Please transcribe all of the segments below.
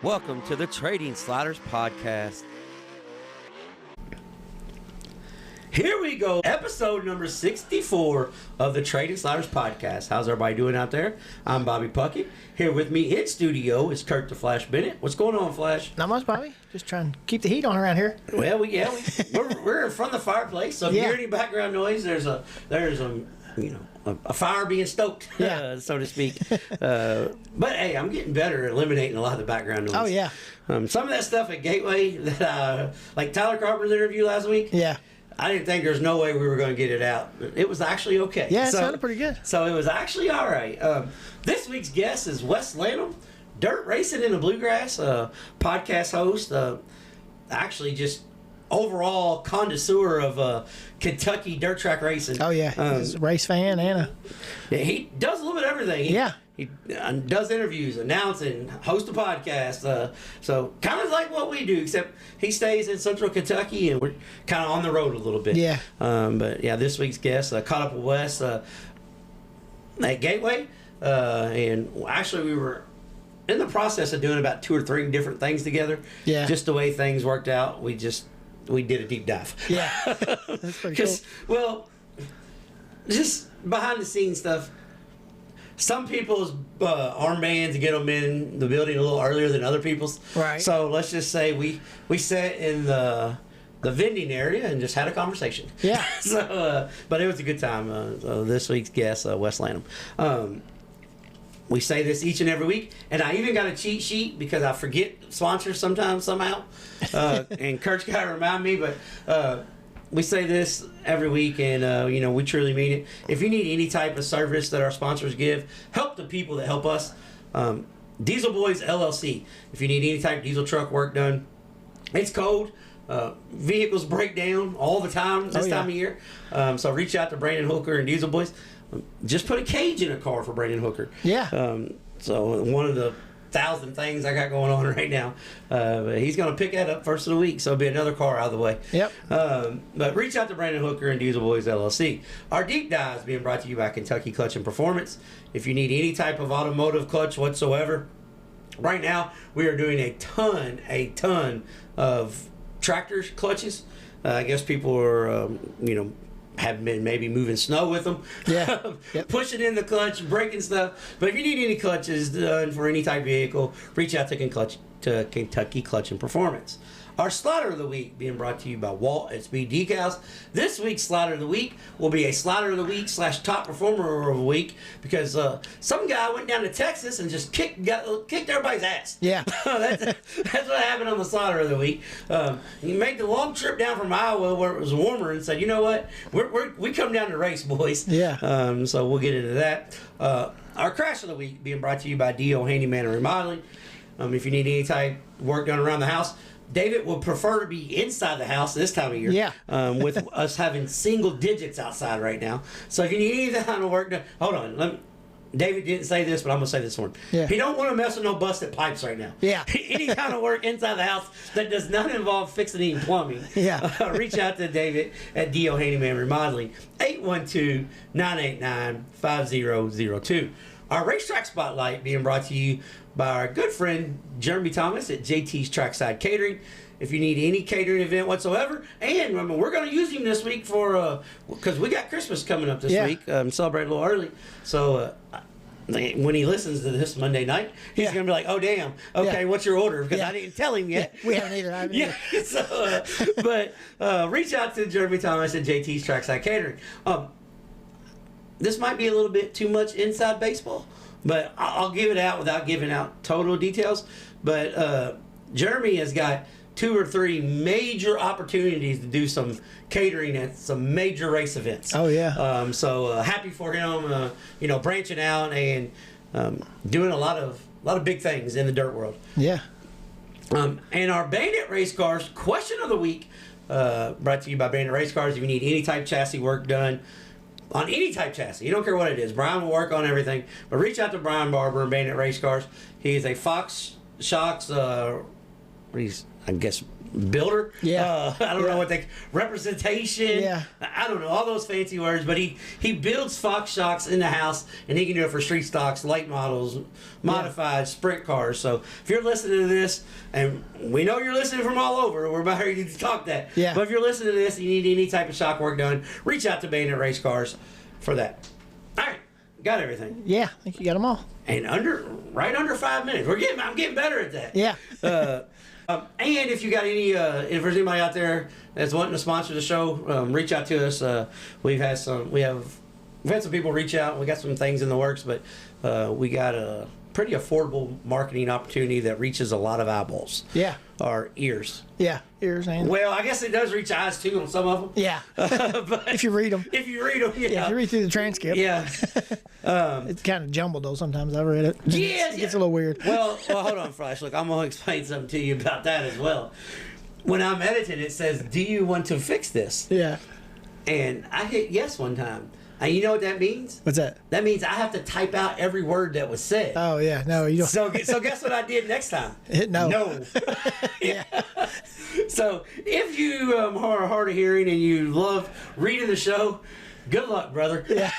Welcome to the Trading Sliders Podcast. Here we go, episode number 64 of the Trading Sliders Podcast. How's everybody doing out there? I'm Bobby Puckett. Here with me in studio is Kurt the Flash Bennett. What's going on, Flash? Not much, Bobby. Just trying to keep the heat on around here. Well, we're in front of the fireplace, so if you hear any background noise, there's a fire being stoked, so to speak. But hey, I'm getting better at eliminating a lot of the background noise. Oh yeah. Some of that stuff at Gateway that like Tyler Carpenter's interview last week. Yeah. I didn't think there's no way we were going to get it out. It was actually okay. Yeah, it sounded pretty good. So it was actually all right. This week's guest is Wes Lanham, dirt racing in the bluegrass, podcast host, actually just overall connoisseur of Kentucky dirt track racing. Oh yeah, he's a race fan and he does a little bit of everything. He does interviews, announcing, hosts a podcast. So kind of like what we do, except he stays in Central Kentucky and we're kind of on the road a little bit. Yeah. But yeah, this week's guest caught up with Wes at Gateway, and actually we were in the process of doing about 2 or 3 different things together. Yeah. Just the way things worked out, we did a deep dive. Yeah. That's pretty cool. Well, just behind the scenes stuff. Some people's armbands get them in the building a little earlier than other people's. Right. So let's just say we sat in the vending area and just had a conversation. Yeah. But it was a good time. This week's guest, Wes Lanham. We say this each and every week, and I even got a cheat sheet because I forget sponsors sometimes somehow. And Kurt's got to remind me, but we say this every week, and we truly mean it. If you need any type of service that our sponsors give, help the people that help us. Diesel Boys LLC. If you need any type of diesel truck work done, it's cold. Vehicles break down all the time this time of year. So reach out to Brandon Hooker and Diesel Boys. Just put a cage in a car for Brandon Hooker. Yeah. So one of the 1,000 things I got going on right now. But he's going to pick that up first of the week, so it'll be another car out of the way. Yep. But reach out to Brandon Hooker and Diesel Boys LLC. Our deep dive is being brought to you by Kentucky Clutch and Performance. If you need any type of automotive clutch whatsoever, right now we are doing a ton of tractor clutches. I guess people are, have been maybe moving snow with them. Yeah. Yep. Pushing in the clutch, breaking stuff. But if you need any clutches done for any type of vehicle, reach out to Kentucky Clutch and Performance. Our slider of the week being brought to you by Walt at Speed Decals. This week's slider of the week will be a slider of the week / top performer of the week because some guy went down to Texas and just kicked everybody's ass. Yeah. That's what happened on the slider of the week. He made the long trip down from Iowa where it was warmer and said, you know what, we come down to race, boys. Yeah. So we'll get into that. Our crash of the week being brought to you by D.O. Handyman and Remodeling. If you need any type of work done around the house, David would prefer to be inside the house this time of year. Yeah. With us having single digits outside right now. So if you need any kind of work done, hold on. David didn't say this, but I'm going to say this for him. Yeah. He don't want to mess with no busted pipes right now. Yeah. Any kind of work inside the house that does not involve fixing any plumbing. Yeah. Reach out to David at D.O. Handyman Remodeling, 812-989-5002. Our racetrack spotlight being brought to you by our good friend Jeremy Thomas at JT's Trackside Catering. If you need any catering event whatsoever, and we're going to use him this week for because we got Christmas coming up this week. Celebrate a little early, so when he listens to this Monday night, he's going to be like, "Oh damn, okay, what's your order?" Because I didn't tell him yet. We haven't either. So, but reach out to Jeremy Thomas at JT's Trackside Catering. This might be a little bit too much inside baseball, but I'll give it out without giving out total details. But Jeremy has got 2 or 3 major opportunities to do some catering at some major race events. Oh yeah. So happy for him, branching out and doing a lot of big things in the dirt world. Yeah. And our Bandit Race Cars question of the week, brought to you by Bandit Race Cars. If you need any type chassis work done on any type chassis, you don't care what it is, Brian will work on everything. But reach out to Brian Barber and Bandit Race Cars. He is a Fox Shocks. He's, I guess, builder. Yeah. I don't know what they representation. Yeah. I don't know all those fancy words, but he builds Fox shocks in the house, and he can do it for street stocks, late models, modified sprint cars. So if you're listening to this, and we know you're listening from all over, we're about ready to talk that. Yeah. But if you're listening to this and you need any type of shock work done, reach out to Bandit Race Cars for that. All right, got everything. Yeah, I think you got them all. And right under 5 minutes. I'm getting better at that. Yeah. And if you got any, if there's anybody out there that's wanting to sponsor the show, reach out to us. We've had some people reach out. We got some things in the works, but we got a pretty affordable marketing opportunity that reaches a lot of eyeballs. Yeah. Or ears. Yeah, ears and. Well, I guess it does reach eyes too on some of them. Yeah. But if you read them. If you read them, yeah. Yeah, if you read through the transcript. Yeah. It's kind of jumbled though. Sometimes I've read it. Yeah, It gets a little weird. Well, hold on, Flash. Look, I'm gonna explain something to you about that as well. When I'm editing, it says, "Do you want to fix this?" Yeah. And I hit yes one time. And you know what that means? What's that? That means I have to type out every word that was said. Oh yeah, no, you don't. So guess what I did next time? Hit no. No. Yeah. So if you are hard of hearing and you love reading the show, good luck, brother. Yeah.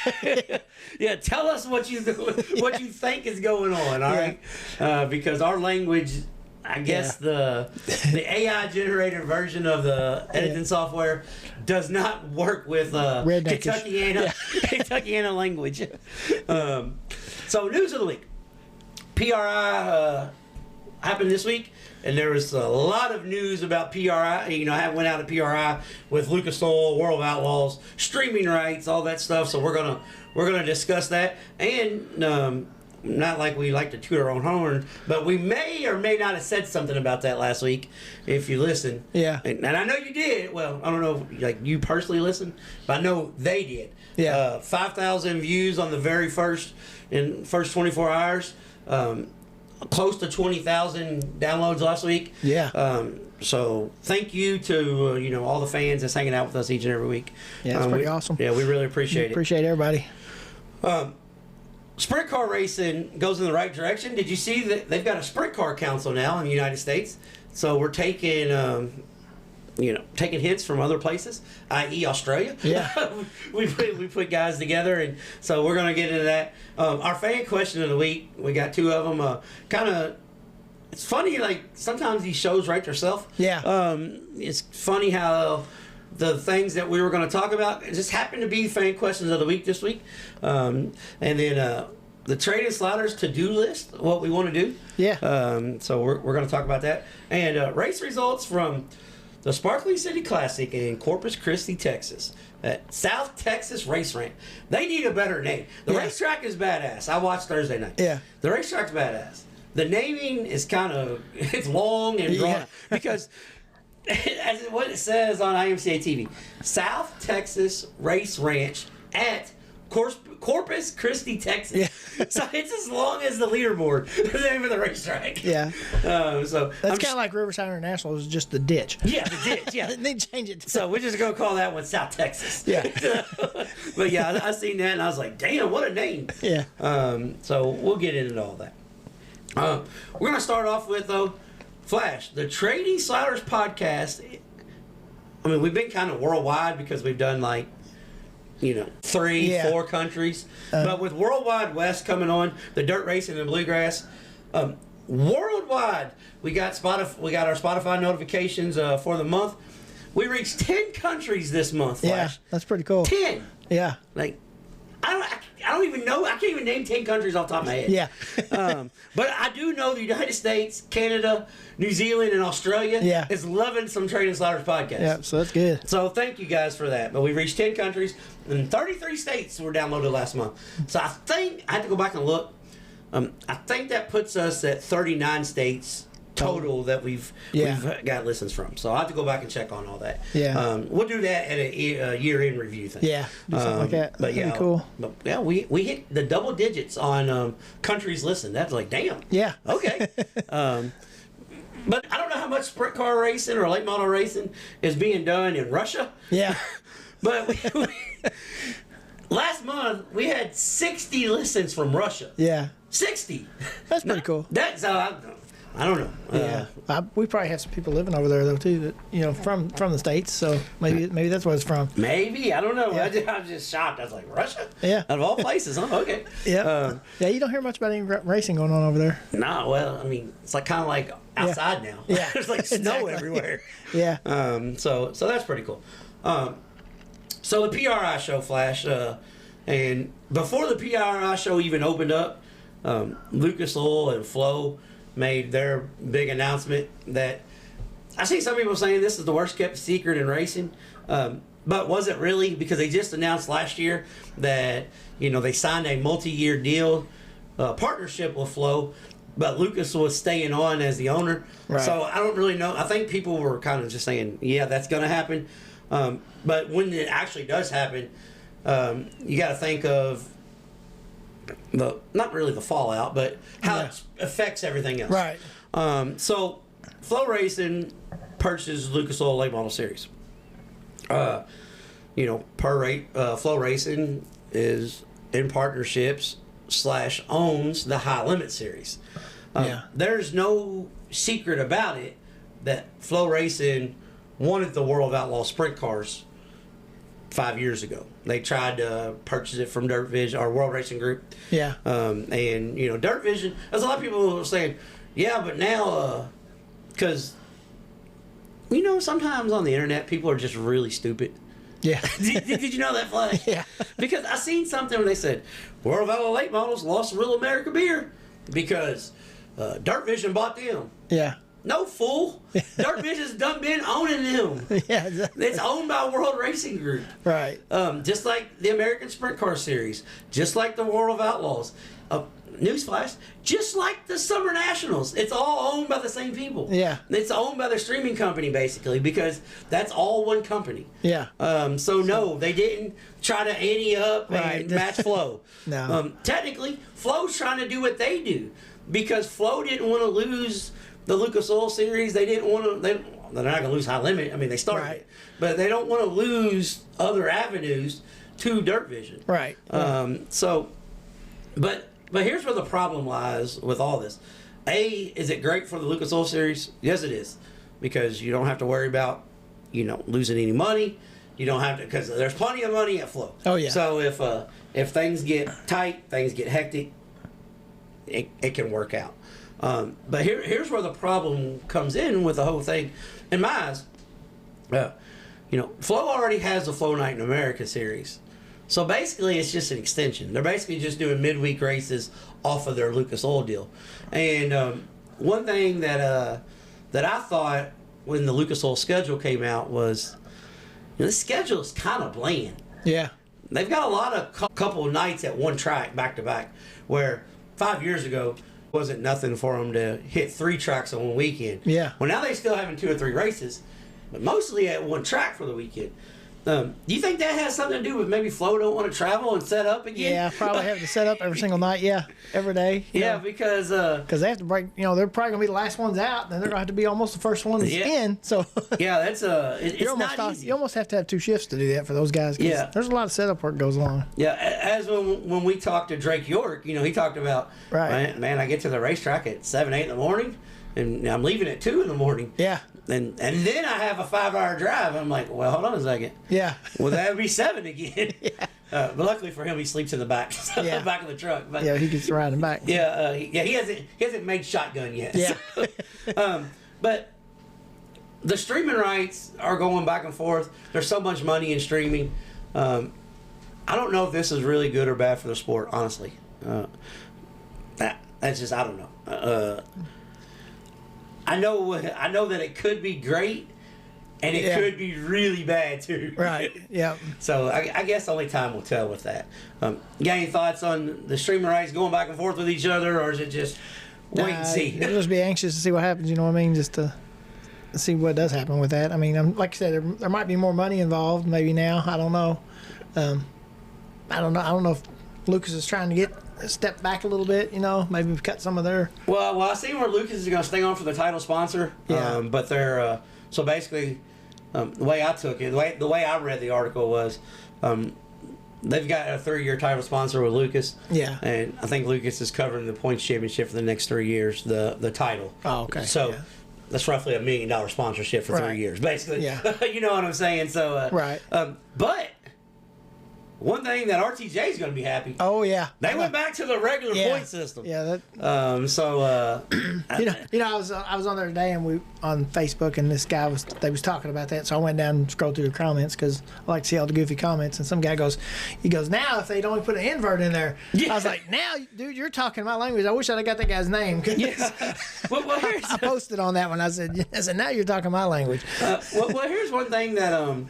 Yeah. Tell us what you think is going on. All right. Because our language. I guess the AI generated version of the editing software does not work with Kentuckiana language. So news of the week. PRI happened this week, and there was a lot of news about PRI. You know, I went out to PRI with Lucas Oil, World of Outlaws, streaming rights, all that stuff. So we're gonna discuss that, and not like we like to toot our own horn, but we may or may not have said something about that last week if you listen. Yeah. And I know you did. Well, I don't know if like you personally listened, but I know they did. Yeah. 5,000 views on the very first 24 hours. Close to 20,000 downloads last week. Yeah. So thank you to all the fans that's hanging out with us each and every week. Yeah, it's pretty awesome. Yeah, we really appreciate it. Appreciate everybody. Sprint car racing goes in the right direction. Did you see that they've got a sprint car council now in the United States? So we're taking, taking hints from other places, i.e. Australia. Yeah. we put guys together, and so we're going to get into that. Our fan question of the week, we got two of them. It's funny, like sometimes these shows write themselves. Yeah. It's funny how the things that we were going to talk about just happened to be fan questions of the week this week. And then the Trade and Sliders to-do list, what we want to do. Yeah. So we're going to talk about that. And race results from the Sparkling City Classic in Corpus Christi, Texas. At South Texas Race Ranch. They need a better name. The racetrack is badass. I watched Thursday night. Yeah. The racetrack's badass. The naming is it's long and drawn out because as what it says on IMCA TV, South Texas Race Ranch at Corpus Christi, Texas. Yeah. So it's as long as the leaderboard, the name of the racetrack. Yeah. So that's kind of like Riverside International is just the ditch. Yeah, the ditch. Yeah. They change it. So we're just gonna call that one South Texas. Yeah. But yeah, I seen that and I was like, damn, what a name. Yeah. So we'll get into all that. We're gonna start off with Flash, the Trading Sliders podcast. I mean, we've been kind of worldwide because we've done 3-4 countries. But with Worldwide West coming on, the dirt racing and bluegrass, worldwide, we got our Spotify notifications for the month. We reached 10 countries this month, Flash. Yeah, that's pretty cool. 10. Yeah. I don't even know. I can't even name 10 countries off the top of my head. Yeah. But I do know the United States, Canada, New Zealand, and Australia is loving some Trade and Sliders podcast. Yeah, so that's good. So thank you guys for that. But we reached 10 countries, and 33 states were downloaded last month. So I think, I had to go back and look, I think that puts us at 39 states total that we've got listens from. So I have to go back and check on all that. Yeah. We'll do that at a year-end review thing. Yeah, do something like that. But That'd be cool. But yeah, we hit the double digits on countries listened. That's like, damn. Yeah. Okay. But I don't know how much sprint car racing or late model racing is being done in Russia. Yeah. But last month we had 60 listens from Russia. Yeah. 60. That's pretty cool. That's I don't know. We probably have some people living over there though too. That from the States. So maybe that's where it's from. Maybe, I don't know. Yeah. I was just shocked. I was like, Russia? Yeah. Out of all places, huh? Okay. Yeah. You don't hear much about any racing going on over there. No, well, I mean, it's like kind of like outside now. Yeah. There's like snow everywhere. Yeah. So that's pretty cool. So the PRI show flashed, and before the PRI show even opened up, Lucas Oil and Flo made their big announcement that I see some people saying this is the worst kept secret in racing, but was it really? Because they just announced last year that they signed a multi-year deal, partnership with Flo, but Lucas was staying on as the owner. Right. So I don't really know. I think people were kind of just saying, yeah, that's going to happen. But when it actually does happen, you got to think of not really the fallout, but how it affects everything else. Right. So Flo Racing purchases Lucas Oil Late Model Series. Flo Racing is in partnerships / owns the High Limit Series. There's no secret about it that Flo Racing wanted the World of Outlaw sprint cars 5 years ago. They tried to purchase it from Dirt Vision or World Racing Group. Yeah. And Dirt Vision. There's a lot of people saying, yeah, but now, because sometimes on the internet people are just really stupid. Yeah. Did you know that, Flash? Yeah. Because I seen something where they said World of Outlaw late models lost Real America beer because Dirt Vision bought them. Yeah. No, fool. Dirt Vision's done been owning them. Yeah, exactly. It's owned by World Racing Group. Right. Just like the American Sprint Car Series, just like the World of Outlaws. Newsflash, just like the Summer Nationals. It's all owned by the same people. Yeah. It's owned by the streaming company, basically, because that's all one company. Yeah. So no, they didn't try to ante up and match Flo. No. Technically, Flo's trying to do what they do, because Flo didn't want to lose the Lucas Oil Series. They didn't want to. They're not going to lose High Limit. I mean, they started it, but they don't want to lose other avenues to Dirt Vision. Right. But here's where the problem lies with all this. Is it great for the Lucas Oil Series? Yes, it is, because you don't have to worry about losing any money. You don't have to, because there's plenty of money at Flo. Oh yeah. So if things get tight, things get hectic, it can work out. But here's where the problem comes in with the whole thing. In my eyes, Flo already has the Flo Night in America series. So basically, it's just an extension. They're basically just doing midweek races off of their Lucas Oil deal. And one thing that I thought when the Lucas Oil schedule came out was, this schedule is kind of bland. Yeah. They've got a lot of couple of nights at one track back to back, where 5 years ago wasn't nothing for them to hit 3 tracks on one weekend. Yeah. Well, now they still having 2 or 3 races, but mostly at one track for the weekend. Do you think that has something to do with maybe Flo don't want to travel and set up again? Yeah, probably having to set up every single night. Yeah, every day. Yeah, because they have to break. They're probably gonna be the last ones out, and then they're gonna have to be almost the first ones in. So yeah, that's it's not easy. You almost have to have 2 shifts to do that for those guys. Yeah, there's a lot of setup work goes along. Yeah, as when we talked to Drake York, he talked about man, I get to the racetrack at 7, 8 in the morning, and I'm leaving at 2 in the morning. Yeah. And then I have a 5-hour drive. I'm like, well, hold on a second. Yeah. Well, that would be 7 again. Yeah. But luckily for him, he sleeps in the back, the back of the truck. But, yeah, he gets to ride in the back. Yeah, he hasn't made shotgun yet. Yeah. So, but the streaming rights are going back and forth. There's so much money in streaming. I don't know if this is really good or bad for the sport, honestly. That's just, I don't know. I know that it could be great, and it could be really bad too. Right. Yeah. So I guess only time will tell with that. You got any thoughts on the streaming rights going back and forth with each other, or is it just wait and see? We'll just be anxious to see what happens. You know what I mean? Just to see what does happen with that. I mean, like you said, there might be more money involved. Maybe now. I don't know. I don't know if Lucas is trying to get step back a little bit, maybe cut some of their. Well, I see where Lucas is going to stay on for the title sponsor. Yeah. But they're so basically, the way I took it, the way I read the article was, they've got a 3-year title sponsor with Lucas. Yeah. And I think Lucas is covering the points championship for the next 3 years, the title. Oh, okay. So yeah. that's roughly $1 million sponsorship for 3 years, basically. Yeah. You know what I'm saying? So, right. But one thing that RTJ is going to be happy. Oh yeah. They went back to the regular point system. Yeah. So you know, I was on there today and we on Facebook and this guy was talking about that. So I went down and scrolled through the comments because I like to see all the goofy comments. And some guy goes, now if they'd only put an invert in there, I was like, now dude, you're talking my language. I wish I'd have got that guy's name. well, I posted on that one. I said now you're talking my language. Well, here's one thing that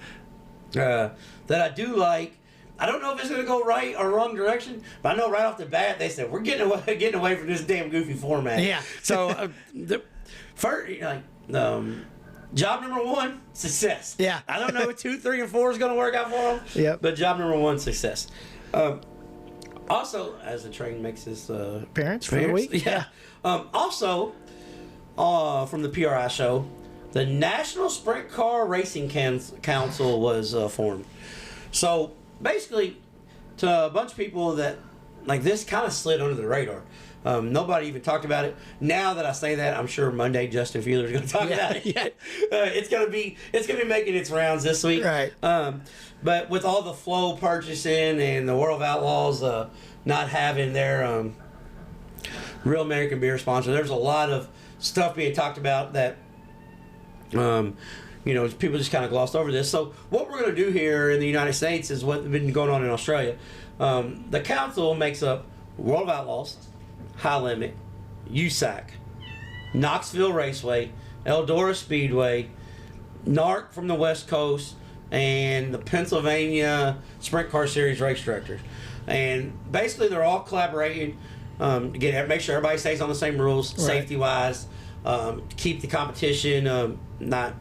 that I do like. I don't know if it's going to go right or wrong direction, but I know right off the bat they said we're getting away from this damn goofy format. Yeah. So first, job number 1, success. Yeah. I don't know if 2, 3, and 4 is going to work out for them. Yep. But job number 1, success. Also, as the train makes this appearance for the week. Yeah. Also, from the PRI show, the National Sprint Car Racing Council was formed. So basically, to a bunch of people that like this kind of slid under the radar. Nobody even talked about it. Now that I say that, I'm sure Monday Justin Fielder is going to talk about it. Yeah. It's gonna be making its rounds this week. Right. But with all the Flo purchasing and the World of Outlaws not having their Real American Beer sponsor, there's a lot of stuff being talked about that people just kind of glossed over this. So what we're going to do here in the United States is what's been going on in Australia. The council makes up World of Outlaws, High Limit, USAC, Knoxville Raceway, Eldora Speedway, NARC from the West Coast, and the Pennsylvania Sprint Car Series race directors. And basically they're all collaborating to make sure everybody stays on the same rules, safety-wise, keep the competition not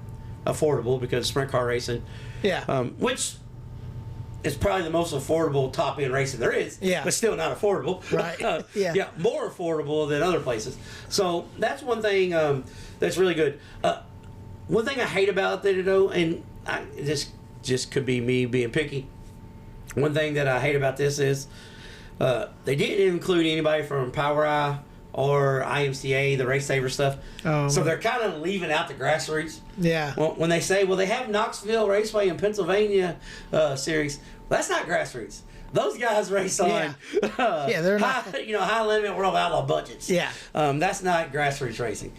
affordable because sprint car racing, which is probably the most affordable top end racing there is, but still not affordable. Right. More affordable than other places. So that's one thing that's really good. One thing I hate about it though, and this just could be me being picky. One thing that I hate about this is they didn't include anybody from Power Eye or IMCA, the Race Saver stuff. So they're kind of leaving out the grassroots. Yeah. Well, when they say, well, they have Knoxville Raceway and Pennsylvania series, well, that's not grassroots. Those guys race on they're not high limit World Outlaw budgets. Yeah. That's not grassroots racing.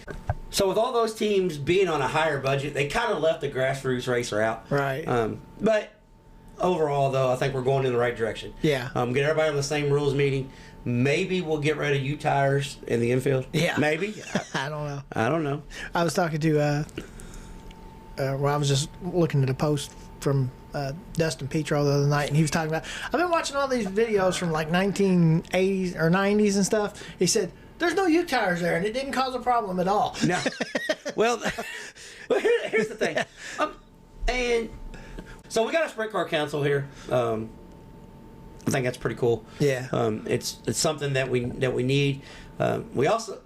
So with all those teams being on a higher budget, they kind of left the grassroots racer out. Right. But overall, though, I think we're going in the right direction. Yeah. Get everybody on the same rules meeting. Maybe we'll get rid of U tires in the infield. Yeah. Maybe. I don't know. I don't know. I was talking to, I was just looking at a post from Dustin Petro the other night, and he was talking about, I've been watching all these videos from like 1980s or 90s and stuff. He said, there's no U tires there, and it didn't cause a problem at all. No. Well, here's the thing. And so we got a sprint car council here. I think that's pretty cool. Yeah. It's something that we need. We also,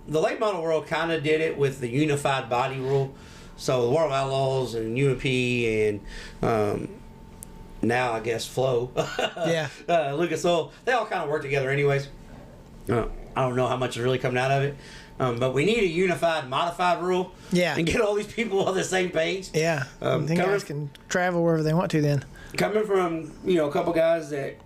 the late model world kind of did it with the unified body rule. So the World of Outlaws and UMP and now I guess Flo, Lucas Oil, they all kind of work together anyways. I don't know how much is really coming out of it. But we need a unified, modified rule. Yeah. And get all these people on the same page. Yeah. I think guys can travel wherever they want to then. Coming from, a couple guys that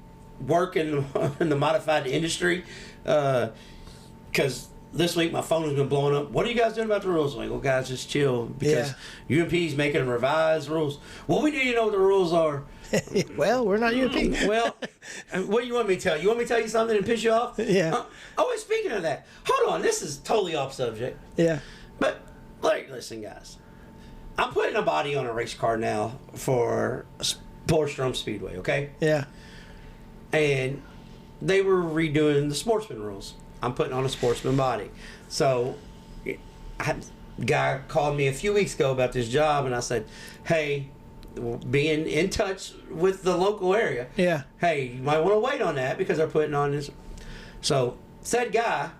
work in the modified industry, because this week my phone has been blowing up. What are you guys doing about the rules? I'm like, well, guys, just chill, because UMP's making them revise rules. Well, we need to know what the rules are. Well, we're not UMP. Well, what do you want me to tell you? You want me to tell you something and piss you off? Yeah. And speaking of that, hold on, this is totally off subject. Yeah. But, listen, guys. I'm putting a body on a race car now for Sportstrom Speedway, okay? Yeah. And they were redoing the sportsman rules. I'm putting on a sportsman body. So, a guy called me a few weeks ago about this job, and I said, hey, being in touch with the local area. Yeah. Hey, you might want to wait on that because they're putting on this. So, said guy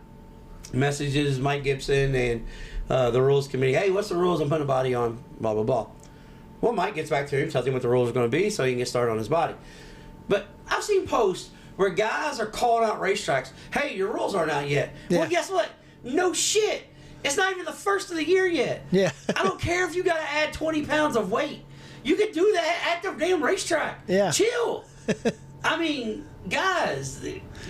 messages Mike Gibson and the rules committee. Hey, what's the rules? I'm putting a body on, blah, blah, blah. Well, Mike gets back to him, tells him what the rules are going to be so he can get started on his body. But I've seen posts where guys are calling out racetracks. Hey, your rules aren't out yet. Yeah. Well, guess what? No shit. It's not even the first of the year yet. Yeah. I don't care if you got to add 20 pounds of weight. You can do that at the damn racetrack. Yeah. Chill. I mean, guys,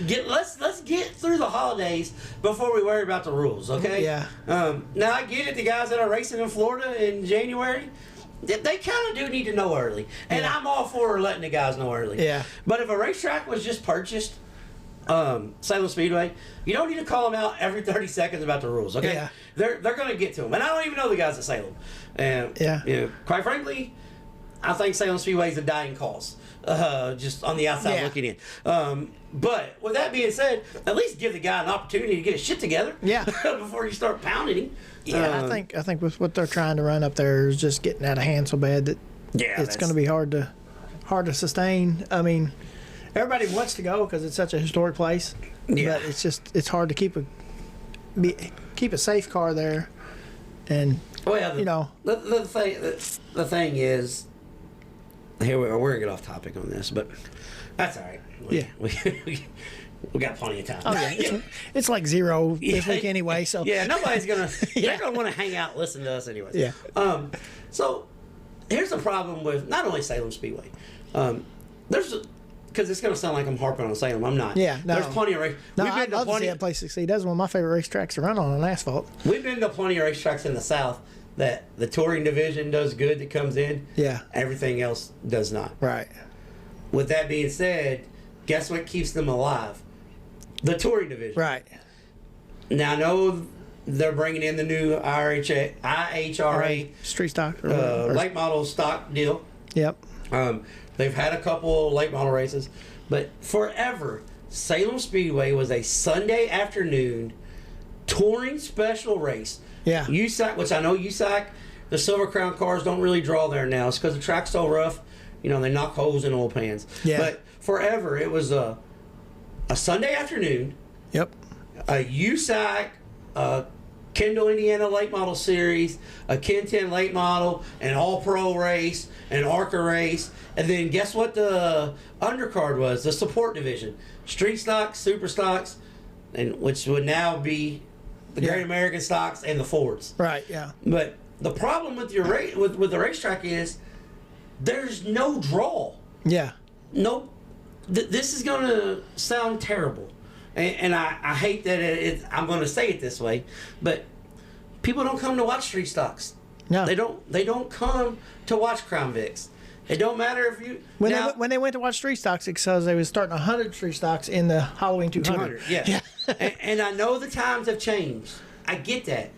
let's get through the holidays before we worry about the rules, okay? Yeah. Now, I get it. The guys that are racing in Florida in January, they kind of do need to know early. And Yeah. I'm all for letting the guys know early. Yeah. But if a racetrack was just purchased, Salem Speedway, you don't need to call them out every 30 seconds about the rules, okay? Yeah. They're going to get to them. And I don't even know the guys at Salem. And, Yeah. you know, quite frankly, I think Salem Speedway is a dying cause, just on the outside Yeah. looking in. But with that being said, at least give the guy an opportunity to get his shit together. Yeah. Before you start pounding him. Yeah, I think with what they're trying to run up there is just getting out of hand so bad that it's going to be hard to sustain. I mean, everybody wants to go because it's such a historic place. Yeah. But it's hard to keep a safe car there, and Well, you know. the thing is, here we're going to get off topic on this, but that's all right. We got plenty of time. Oh yeah, it's like zero this week anyway. So yeah, nobody's gonna. Yeah. They're gonna want to hang out, and listen to us anyway. Yeah. So here's the problem with not only Salem Speedway. Because it's gonna sound like I'm harping on Salem. I'm not. Yeah. No. There's plenty of race. No, I'd love to see that place succeed. That's one of my favorite racetracks to run on asphalt. We've been to plenty of racetracks in the South that the touring division does good that comes in. Yeah. Everything else does not. Right. With that being said, guess what keeps them alive? The touring division. Right. Now, I know they're bringing in the new IHRA Street stock. late model stock deal. Yep. They've had a couple late model races, but forever, Salem Speedway was a Sunday afternoon touring special race. Yeah. USAC, which I know USAC, the Silver Crown cars don't really draw there now. It's because the track's so rough. You know, they knock holes in oil pans. Yeah. But forever, it was a Sunday afternoon, Yep. a USAC, Kendall, Indiana late model series, a Ken 10 late model, an all-pro race, an ARCA race, and then guess what the undercard was? The support division. Street stocks, super stocks, and which would now be the Great American stocks and the Fords. Right. Yeah. But the problem with your with the racetrack is there's no draw. Yeah. No, this is going to sound terrible, and I hate that I'm going to say it this way, but people don't come to watch street stocks. No. They don't come to watch Crown Vics. It don't matter if you When they went to watch street stocks, it's because they was starting 100 street stocks in the Halloween 200. Yeah. and I know the times have changed. I get that.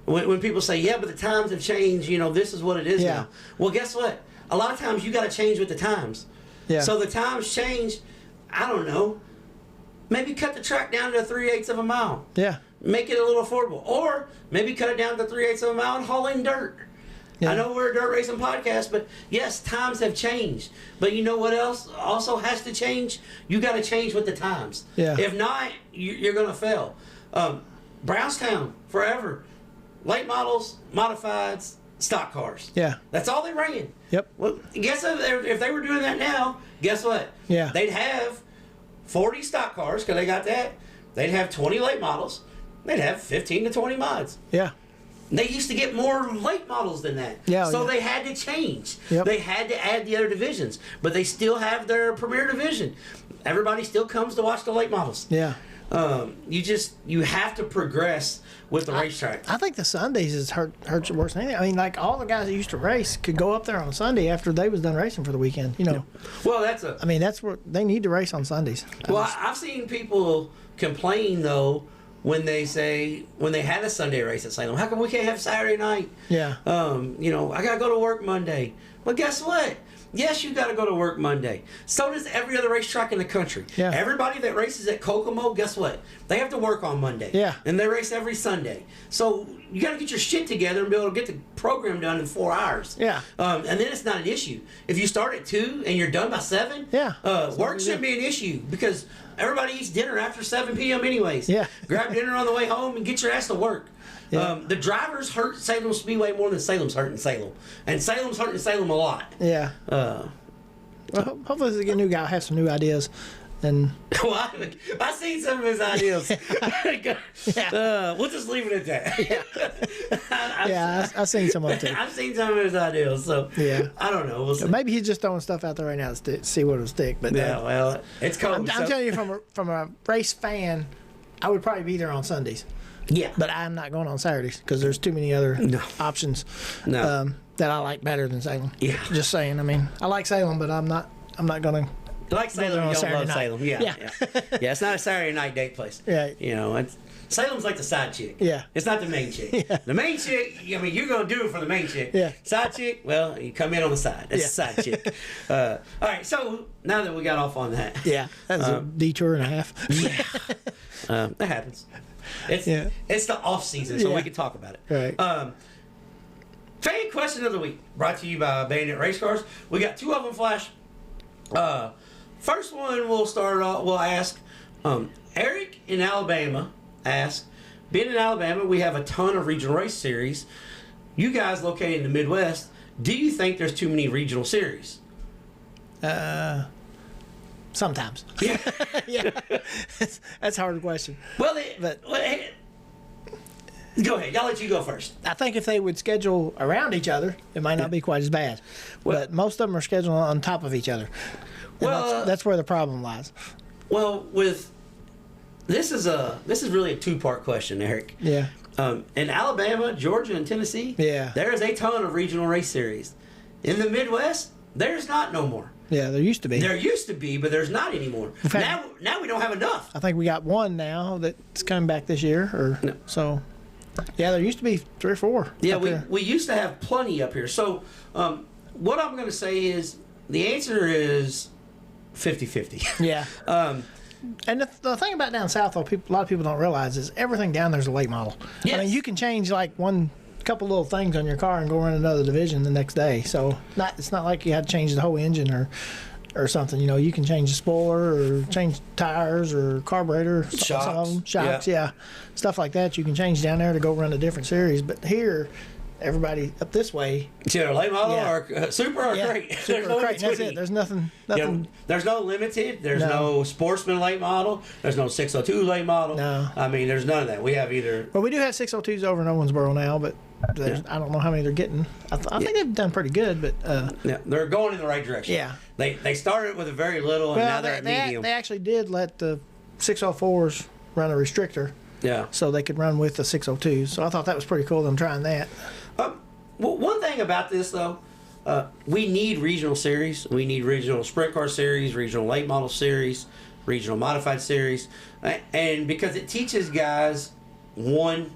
When people say, yeah, but the times have changed, you know, this is what it is now. Well, guess what? A lot of times you got to change with the times. Yeah. So the times change, I don't know, maybe cut the track down to 3/8 of a mile. Yeah. Make it a little affordable. Or maybe cut it down to 3/8 of a mile and haul in dirt. Yeah. I know we're a dirt racing podcast, but yes, times have changed. But you know what else also has to change? You got to change with the times. Yeah. If not, you're going to fail. Brownstown, forever. Late models, modifieds, stock cars. Yeah. That's all they ran. Yep. Well, guess if they were doing that now, guess what? Yeah. They'd have 40 stock cars, because they got that. They'd have 20 late models. They'd have 15 to 20 mods. Yeah. They used to get more late models than that. Yeah, so yeah. they had to change. Yep. They had to add the other divisions. But they still have their premier division. Everybody still comes to watch the late models. Yeah. You have to progress with the racetrack. I think the Sundays is hurts it worse than anything. I mean, like all the guys that used to race could go up there on Sunday after they was done racing for the weekend. You know. Well, I mean, that's what they need to race on Sundays. I've seen people complain though when they had a Sunday race at Salem. How come we can't have Saturday night? Yeah. I gotta go to work Monday. Well, guess what? Yes, you got to go to work Monday. So does every other racetrack in the country. Yeah. Everybody that races at Kokomo, guess what? They have to work on Monday. Yeah. And they race every Sunday. So you got to get your shit together and be able to get the program done in 4 hours. Yeah. And then it's not an issue. If you start at 2 and you're done by 7, work shouldn't be an issue because everybody eats dinner after 7 p.m. anyways. Yeah. Grab dinner on the way home and get your ass to work. Yeah. The drivers hurt Salem Speedway more than Salem's hurting Salem. And Salem's hurting Salem a lot. Yeah. Well, hopefully this is a new guy. Have some new ideas. And Well, I seen some of his ideas. We'll just leave it at that. I've seen some of it too. I've seen some of his ideas, so Yeah. I don't know. We'll see. Maybe he's just throwing stuff out there right now to see what will stick. But Yeah, well, it's cold. I'm telling you, from a race fan, I would probably be there on Sundays. Yeah, But I'm not going on Saturdays because there's too many other options that I like better than Salem. Yeah. Just saying. I mean, I like Salem, but I'm not going to. like Salem, you don't Saturday love night. Salem. Yeah, Yeah. yeah. It's not a Saturday night date place. Yeah. You know, Salem's like the side chick. Yeah. It's not the main chick. Yeah. The main chick, I mean, you're going to do it for the main chick. Yeah. Side chick, well, you come in on the side. That's Yeah. the side chick. All right, so now that we got off on that. Yeah, that was a detour and a half. Yeah. That happens. It's the off season, so Yeah. we can talk about it. Right. Fan question of the week, brought to you by Bandit Race Cars. We got two of them, Flash. First one we'll start off. We'll ask. Eric in Alabama asked, being in Alabama, we have a ton of regional race series. You guys located in the Midwest, do you think there's too many regional series? Sometimes. Yeah. Yeah, that's a hard question. Well, But- hey, go ahead. I'll let you go first. I think if they would schedule around each other, it might not be quite as bad. But most of them are scheduled on top of each other. And that's where the problem lies. Well, this is really a two-part question, Eric. Yeah. In Alabama, Georgia, and Tennessee, Yeah. there is a ton of regional race series. In the Midwest, there's not no more. Yeah, there used to be. There used to be, but there's not anymore. fact- Now we don't have enough. I think we got one now that's coming back this year. No. So, yeah, there used to be 3 or 4. Yeah, up we, there. we used to have plenty up here. So what I'm going to say is the answer is 50-50. Yeah. And the thing about down south, though, a lot of people don't realize is everything down there's a late model. I Yes. mean, you can change like one couple little things on your car and go run another division the next day. So it's not like you had to change the whole engine or something. You know, you can change the spoiler or change tires or carburetor. Some of them, shocks, yeah, stuff like that. You can change down there to go run a different series. But here, everybody up this way. It's either late model Yeah. or super or crate. Super There's no crate. That's in-between. it. There's nothing. You know, there's no limited. There's no sportsman late model. There's no 602 late model. No. I mean, there's none of that. We have either. Well, we do have 602s over in Owensboro now, but I don't know how many they're getting. I think they've done pretty good, but Yeah, they're going in the right direction. Yeah. They started with a very little, and now they're at medium. they actually did let the 604s run a restrictor, Yeah. so they could run with the 602s. So I thought that was pretty cool. Them trying that. Well, one thing about this though, we need regional series. We need regional sprint car series, regional late model series, regional modified series, and because it teaches guys one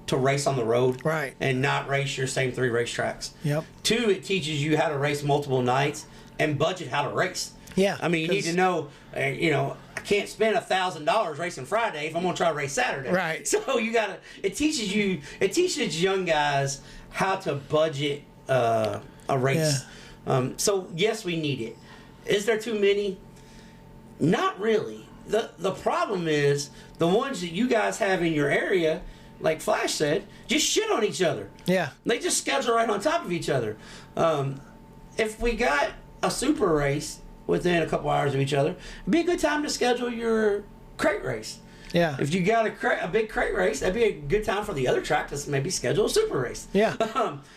to race on the road, Right. and not race your same 3 racetracks. Yep. 2, it teaches you how to race multiple nights and budget how to race. Yeah, I mean, you need 'cause- to know, I can't spend $1,000 racing Friday if I'm gonna try to race Saturday. Right. So it teaches young guys how to budget a race. Yeah. So yes, we need it. Is there too many? Not really. The problem is the ones that you guys have in your area, like Flash said, just shit on each other. Yeah. They just schedule right on top of each other. If we got a super race within a couple hours of each other, it'd be a good time to schedule your crate race. Yeah. If you got a big crate race, that'd be a good time for the other track to maybe schedule a super race. Yeah.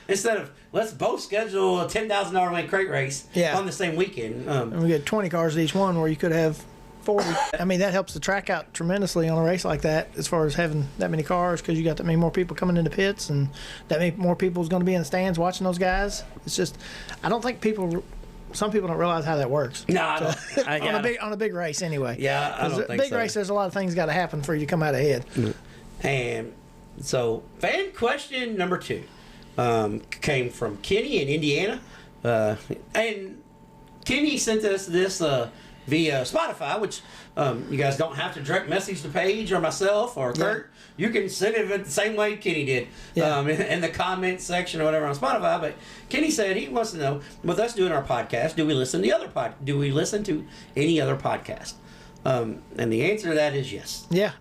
Instead of let's both schedule a $10,000 win crate race on the same weekend. And we get 20 cars at each one, where you could have 40. I mean, that helps the track out tremendously on a race like that, as far as having that many cars, because you got that many more people coming into pits, and that many more people is going to be in the stands watching those guys. It's just, I don't think some people don't realize how that works. No, I don't. on a big race anyway. Yeah, I don't think big so. race, there's a lot of things got to happen for you to come out ahead. And so, fan question number 2 came from Kenny in Indiana. And Kenny sent us this via Spotify, which you guys don't have to direct message the page or myself or Kurt. You can send it the same way Kenny did in the comment section or whatever on Spotify. But Kenny said he wants to know, with us doing our podcast, do we listen to any other podcast? And the answer to that is yes. Yeah.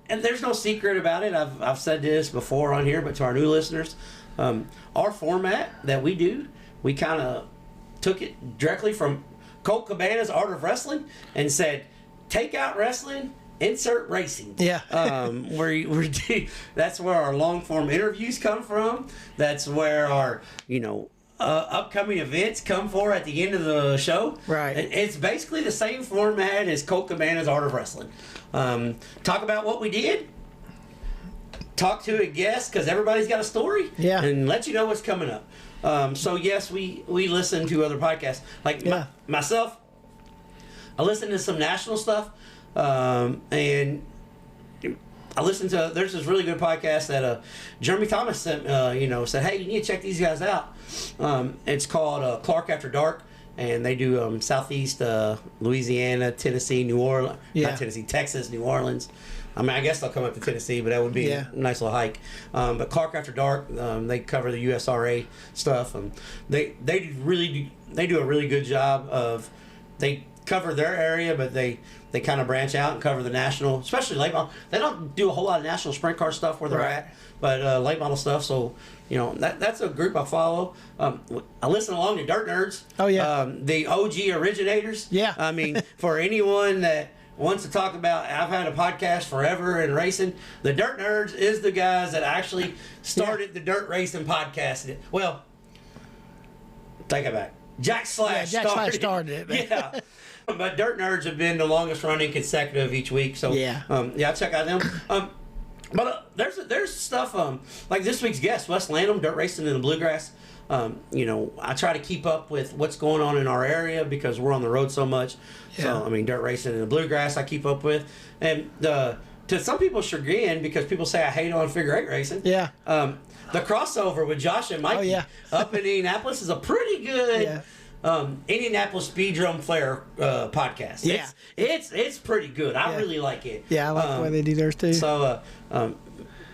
And there's no secret about it. I've said this before on here, but to our new listeners, our format that we do, we kind of took it directly from Colt Cabana's Art of Wrestling and said, take out wrestling, insert racing. Yeah. That's where our long form interviews come from. That's where our, upcoming events come for at the end of the show. Right. It's basically the same format as Colt Cabana's Art of Wrestling. Talk about what we did. Talk to a guest, because everybody's got a story. Yeah. And let you know what's coming up. So yes, we listen to other podcasts. Like myself, I listen to some national stuff, and I listened to. There's this really good podcast that Jeremy Thomas sent. Said, hey, you need to check these guys out. It's called Clark After Dark, and they do Southeast Louisiana, Tennessee, New Orleans, not Tennessee, Texas, New Orleans. I mean, I guess they'll come up to Tennessee, but that would be a nice little hike. But Clark After Dark, they cover the USRA stuff. They do a really good job of, they cover their area, but they kind of branch out and cover the national, especially late model. They don't do a whole lot of national sprint car stuff where they're at, but late model stuff. So that's a group I follow. I listen along to Dirt Nerds. Oh yeah, the OG originators. Yeah, I mean, for anyone that wants to talk about, I've had a podcast forever in racing. The Dirt Nerds is the guys that actually started the dirt racing podcast. Well, take it back. Jack Slash started it. Yeah. But Dirt Nerds have been the longest running consecutive each week. So check out them. But there's stuff like this week's guest, Wes Lanham, dirt racing in the bluegrass. I try to keep up with what's going on in our area because we're on the road so much. So, dirt racing in the bluegrass I keep up with. And to some people's chagrin, because people say I hate on figure eight racing. Yeah. The crossover with Josh and Mikey up in Indianapolis is a pretty good Indianapolis Speed Drum Flare podcast. Yeah. It's pretty good. I really like it. Yeah, I like the way they do theirs too. So,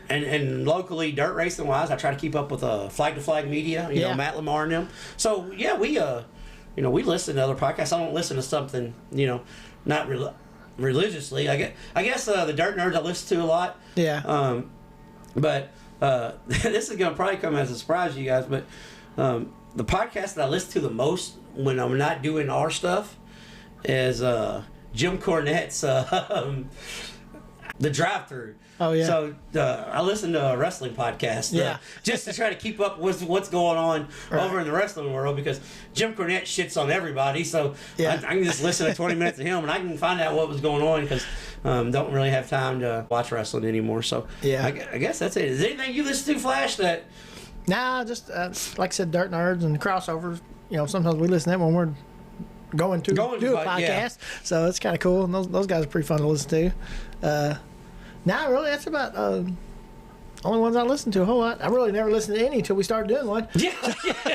and locally, dirt racing wise, I try to keep up with Flag to Flag Media, Matt Lamar and them. So we listen to other podcasts. I don't listen to something, not religiously. I guess the Dirt Nerds I listen to a lot. Yeah. But this is gonna probably come as a surprise to you guys, but the podcast that I listen to the most when I'm not doing our stuff is Jim Cornette's The Drive Through. Oh yeah. So I listen to a wrestling podcast, just to try to keep up with what's going on over in the wrestling world, because Jim Cornette shits on everybody. So I can just listen to 20 minutes of him, and I can find out what was going on, because don't really have time to watch wrestling anymore. So I guess that's it. Is there anything you listen to, Flash, that? Nah, just like I said, Dirt Nerds and crossovers. Sometimes we listen to that when we're going to do a podcast. So it's kind of cool, and those guys are pretty fun to listen to. Nah, really, that's about only ones I listen to a whole lot. I really never listened to any until we started doing one. Yeah.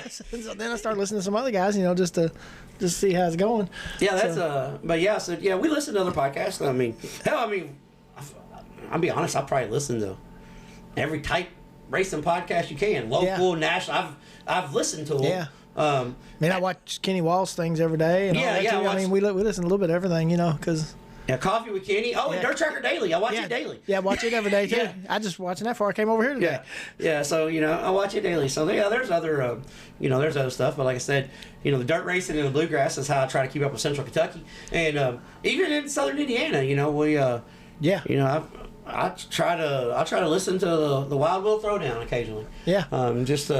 So then I started listening to some other guys, just to see how it's going. Yeah, that's we listen to other podcasts. I'll be honest, I probably listen to every type racing podcast you can, local, national. I've listened to them. Yeah. I watch Kenny Walsh things every day. And we listen to a little bit of everything, because. Yeah, Coffee with Kenny. Oh, and Dirt Tracker Daily. I watch it daily. Yeah, I watch it every day too. I just watching that before I came over here today. Yeah. So I watch it daily. So there's other, there's other stuff. But like I said, the dirt racing and the bluegrass is how I try to keep up with Central Kentucky, and even in Southern Indiana. I try to listen to the Wild Will Throwdown occasionally. Yeah. Just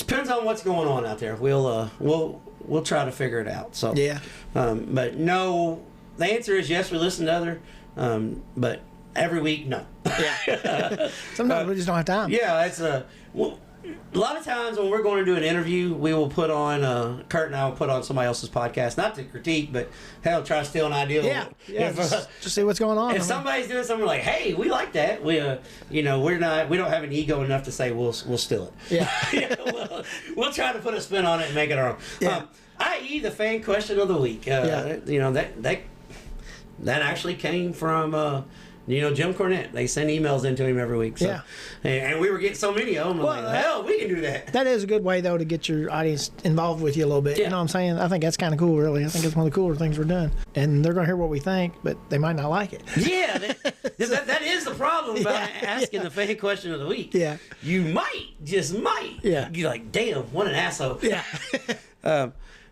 depends on what's going on out there. We'll try to figure it out. So but no. The answer is yes, we listen to other, but every week, no. Yeah. Sometimes we just don't have time. Yeah, it's a lot of times when we're going to do an interview, we will put on, Kurt and I will put on somebody else's podcast, not to critique, but hell, try to steal an idea. Yeah, just see what's going on. If somebody's doing something like, hey, we like that, we don't have an ego enough to say we'll steal it. Yeah. We'll try to put a spin on it and make it our own. Yeah. I.e. the fan question of the week. That actually came from Jim Cornette. They send emails into him every week. So, and we were getting so many of them. Hell, we can do that. That is a good way, though, to get your audience involved with you a little bit. You know what I'm saying? I think that's kind of cool, really. I think it's one of the cooler things we're doing. And they're going to hear what we think, but they might not like it. Yeah, that is the problem about asking the fan question of the week. Yeah. You just might. Yeah. You're like, damn, what an asshole. Yeah.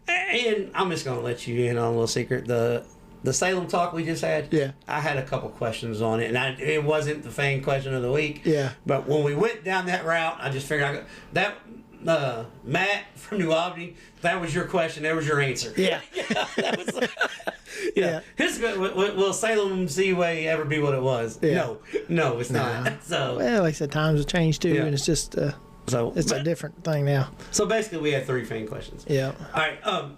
And I'm just gonna let you in on a little secret. The Salem talk we just had. Yeah. I had a couple questions on it, and it wasn't the fan question of the week. Yeah. But when we went down that route, I just figured that Matt from New Albany, that was your question. That was your answer. Yeah. That was. Yeah. Will Salem Seaway ever be what it was? Yeah. No, it's not. So. Well, like I said, times have changed too, and it's just it's a different thing now. So basically, we had 3 fan questions. Yeah. All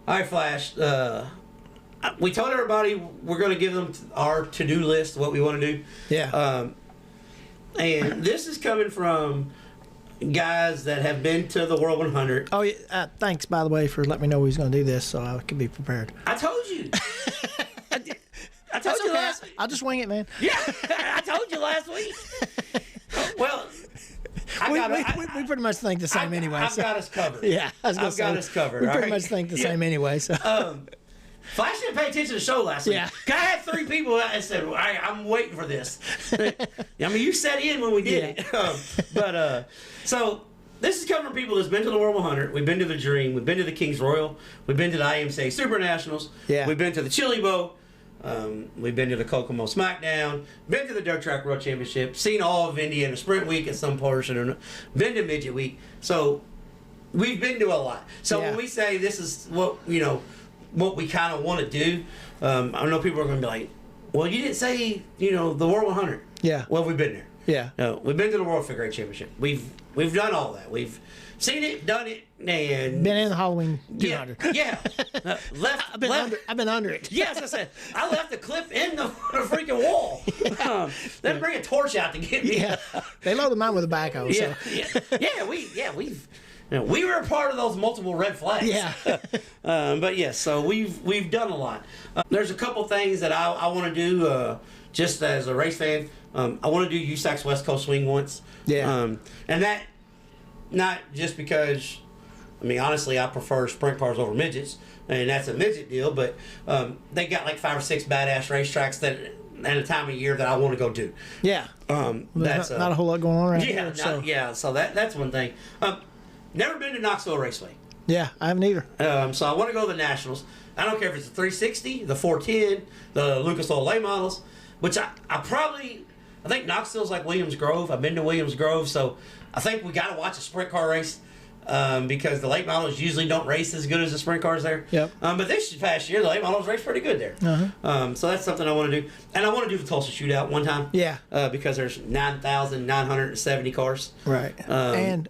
right, Flash. We told everybody we're going to give them our to-do list, what we want to do. Yeah. And this is coming from guys that have been to the World 100. Oh, yeah. Thanks, by the way, for letting me know he's going to do this, so I could be prepared. I told you. I told you last week. I'll just wing it, man. Yeah, I told you last week. Well, we pretty much think the same anyway. I've got us covered. Yeah, I've got us covered. We pretty much think the same anyway. So. Flash didn't pay attention to the show last week. Yeah. I had 3 people that said, I'm waiting for this. I mean, you sat in when we did it. So this is coming from people that's been to the World 100. We've been to the Dream. We've been to the Kings Royal. We've been to the IMCA Super Nationals. Yeah. We've been to the Chili Bowl. We've been to the Kokomo Smackdown. Been to the Dirt Track World Championship. Seen all of Indiana Sprint Week at some portion. Been to Midget Week. So we've been to a lot. So when we say this is what we kind of want to do, I know people are going to be like, well, you didn't say, the World 100. Yeah. Well, we've been there. Yeah. No, we've been to the World Figure Eight Championship. We've done all that. We've seen it, done it, and been in the Halloween 200. Yeah. I've been under it. Yes, I said I left the clip in the freaking wall. They bring a torch out to get me. Yeah. They loaded mine with a backhoe. So. We were a part of those multiple red flags. Yeah. But yes, so we've done a lot. There's a couple things that I want to do just as a race fan. I want to do USAC's West Coast Swing once. Yeah. And that, not just because, honestly, I prefer sprint cars over midgets, and that's a midget deal, but they got like 5 or 6 badass racetracks that at a time of year that I want to go do. Yeah. That's not a whole lot going on around here. So that's one thing. Never been to Knoxville Raceway. Yeah, I haven't either. So I want to go to the Nationals. I don't care if it's the 360, the 410, the Lucas Oil late models, which I think Knoxville's like Williams Grove. I've been to Williams Grove, so I think we got to watch a sprint car race because the late models usually don't race as good as the sprint cars there. Yep. But this past year, the late models raced pretty good there. Uh-huh. So that's something I want to do. And I want to do the Tulsa Shootout one time. Yeah. Because there's 9,970 cars. Right. And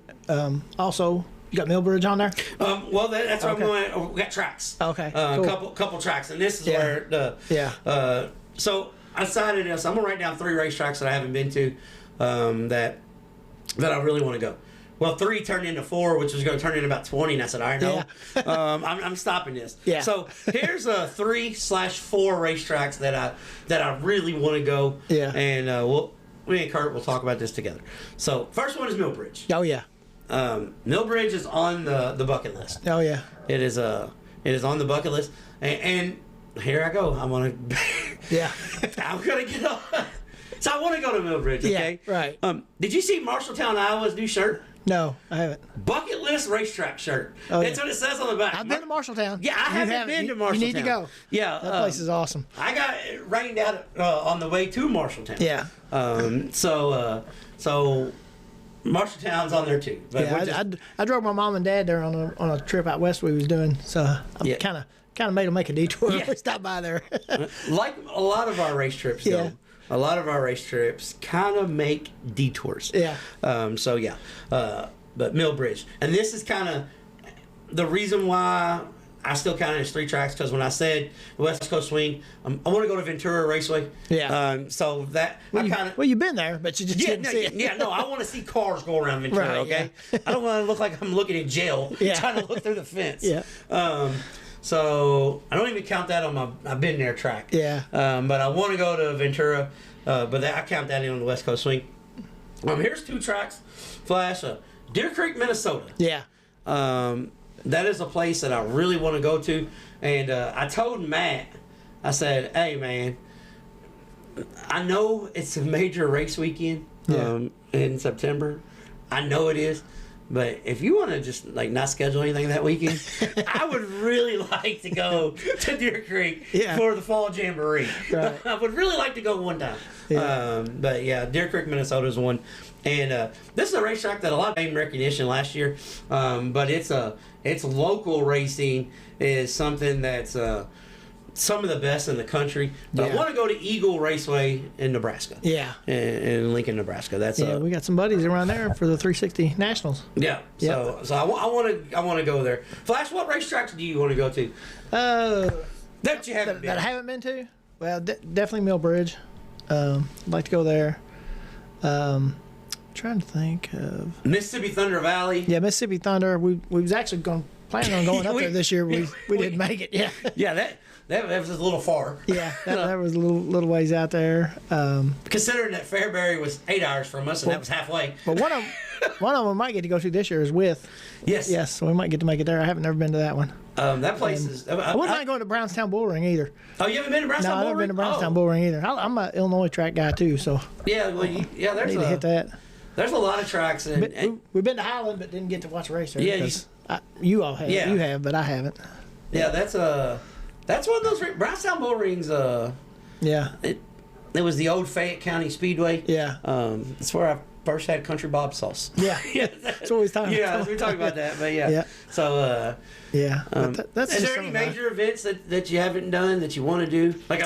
also, you got Millbridge on there? Well, that's where I'm going. We got tracks. Okay. Cool. Couple tracks, and this is where the So I decided this. I'm gonna write down 3 racetracks that I haven't been to that I really want to go. Well, 3 turned into 4, which was going to turn into about 20, and I said, all right, no, I'm stopping this. Yeah. So here's 3/4 racetracks that I really want to go. Yeah. And me and Kurt will talk about this together. So first one is Millbridge. Oh yeah. Millbridge is on the bucket list. Oh yeah. It is on the bucket list, and here I go. I'm gonna I'm gonna get on. So I want to go to Millbridge. Okay. Yeah. Right. Did you see Marshalltown, Iowa's new shirt? No, I haven't. Bucket list racetrack shirt. Oh, That's what it says on the back. I've been to Marshalltown. Yeah, I haven't been to Marshalltown. You need to go. Yeah, that place is awesome. I got it rained out on the way to Marshalltown. Yeah. So Marshalltown's on there too. But yeah, I drove my mom and dad there on a trip out west we was doing. So I kind of made them make a detour. Yeah. Stop by there. Like a lot of our race trips, though. A lot of our race trips kind of make detours. Yeah. But Millbridge, and this is kind of the reason why I still count it as 3 tracks, because when I said West Coast Swing, I want to go to Ventura Raceway. Yeah. So that you've been there, but you just didn't see it. Yeah. No, I want to see cars go around Ventura. Right, okay. Yeah. I don't want to look like I'm looking in jail trying to look through the fence. Yeah. So I don't even count that on my I've been there track. Yeah. But I want to go to Ventura, but I count that in on the West Coast Swing. Here's 2 tracks. Flash, Deer Creek, Minnesota. Yeah. That is a place that I really want to go to. And I told Matt, I said, hey, man, I know it's a major race weekend in September. I know it is. But if you want to just like not schedule anything that weekend, I would really like to go to Deer Creek for the fall jamboree. Right. I would really like to go one time. Yeah. But yeah, Deer Creek, Minnesota is one. And this is a racetrack that a lot of name recognition last year. But it's local racing is something that's some of the best in the country. But I want to go to Eagle Raceway in Nebraska. Yeah. In Lincoln, Nebraska. That's we got some buddies around there for the 360 Nationals. Yeah. So I want to go there. Flash, what racetracks do you want to go to? That you haven't been. That I haven't been to? Well, definitely Millbridge. I'd like to go there. Trying to think of Mississippi Thunder Valley. Yeah, Mississippi Thunder. We was actually planning on going up there this year. We didn't make it. Yeah. Yeah, that was a little far. Yeah, that was a little ways out there. Considering that Fairbury was 8 hours from us, and that was halfway. But one of them we might get to go to this year is with. Yes, so we might get to make it there. I haven't never been to that one. That place is. I wouldn't mind going to Brownstown Bull Ring either. Oh, you haven't been to Brownstown Bull Ring? No, I've never been to Brownstown Bull Ring either. I'm an Illinois track guy too, so. Yeah, well, there's need to hit that. There's a lot of tracks, and we've been to Highland, but didn't get to watch a race there. Yeah, you all have. Yeah. You have, but I haven't. Yeah, that's one of those Brownstown Bull Rings. Yeah. It was the old Fayette County Speedway. Yeah. It's where I first had country bobsledding. Yeah. That's what we're talking about. Yeah, we're talking about that, but yeah. Yeah. So. Yeah. That's is there any major events that you haven't done that you want to do? Like,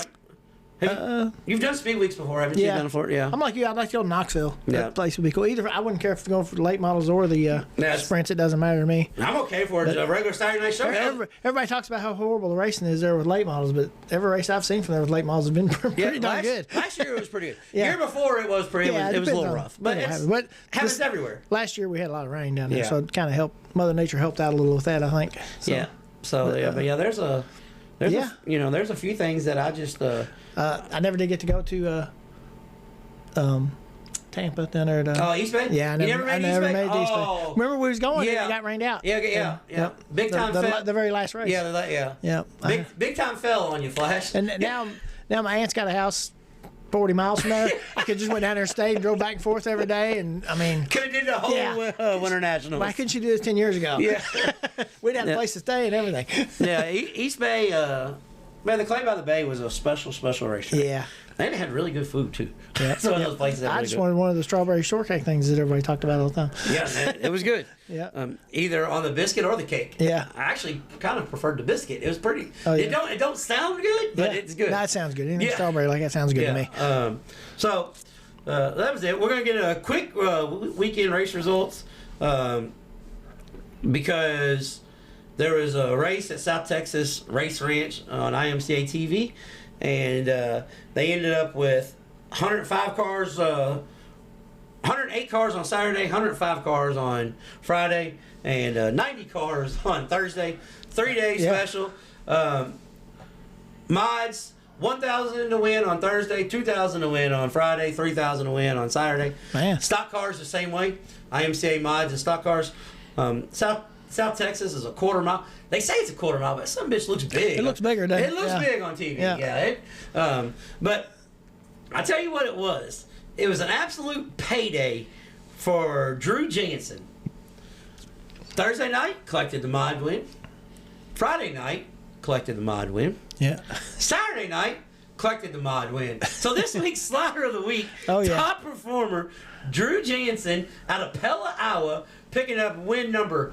you've done Speed Weeks before, haven't you? Done Florida? Yeah. I'm like you. I'd like to go to Knoxville. Yeah. That place would be cool. Either I wouldn't care if to go for the late models or the sprints. It doesn't matter to me. I'm okay for it. A regular Saturday night show. Everybody talks about how horrible the racing is there with late models, but every race I've seen from there with late models has been pretty darn good. Last year it was pretty good. Year before it was pretty. It was a little rough, but it happens everywhere. Last year we had a lot of rain down there, so it kind of helped. Mother Nature helped out a little with that, I think. So, yeah. So there's a few things that I just. I never did get to go to Tampa down there at East Bay. Yeah, I never made East Bay. Remember we was going and it got rained out. Yeah. Big time the very last race. Yeah. Big time fell on you, Flash. And now my aunt's got a house 40 miles from there. I could just went down there and stayed and drove back and forth every day. And I mean, could have did the whole Winter Nationals. Why couldn't you do this 10 years ago? Yeah. We'd have a place to stay and everything. Yeah, East Bay. Man, the Clay by the Bay was a special racetrack. Yeah. And it had really good food too. Yeah. It's one of those places that I just wanted one of the strawberry shortcake things that everybody talked about all the time. Yeah, it was good. Yeah. Either on the biscuit or the cake. Yeah. I actually kind of preferred the biscuit. It was pretty. Oh, yeah. It don't sound good, but it's good. That sounds good. Anything strawberry like that sounds good to me. So that was it. We're gonna get a quick weekend race results because there was a race at South Texas Race Ranch on IMCA TV, and they ended up with 105 cars, 108 cars on Saturday, 105 cars on Friday, and 90 cars on Thursday. 3-day special. Mods, 1,000 to win on Thursday, 2,000 to win on Friday, 3,000 to win on Saturday. Man. Stock cars the same way. IMCA mods and stock cars. South Texas is a quarter mile. They say it's a quarter mile, but some bitch looks big. It looks bigger, doesn't it? It looks big on TV. Yeah. But I tell you what it was. It was an absolute payday for Drew Jansen. Thursday night, collected the mod win. Friday night, collected the mod win. Yeah. Saturday night, collected the mod win. So this week's Slider of the Week, top performer, Drew Jansen out of Pella, Iowa, picking up win number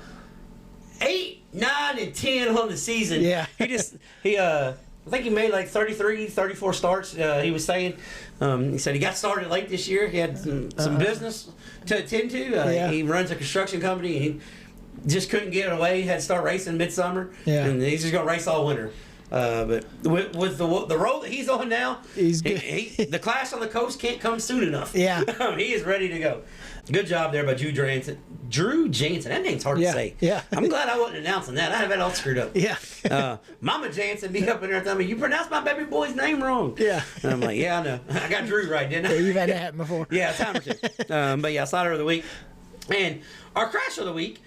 8, 9, and 10 on the season. Yeah. I think he made like 33, 34 starts. He was saying, he said he got started late this year. He had some business to attend to. He runs a construction company. And he just couldn't get away. He had to start racing midsummer. Yeah. And he's just going to race all winter. But with the role that he's on now, he's good. The class on the coast can't come soon enough. Yeah. He is ready to go. Good job there by Drew Jansen. That name's hard to say. Yeah. I'm glad I wasn't announcing that. I'd have that all screwed up. Yeah. Mama Jansen be up in there telling me, you pronounced my baby boy's name wrong. Yeah. And I'm like, yeah, I know. I got Drew right, didn't I? Yeah, you've had that happen before. Yeah, a time or two. But yeah, Slider of the Week. And our crash of the week,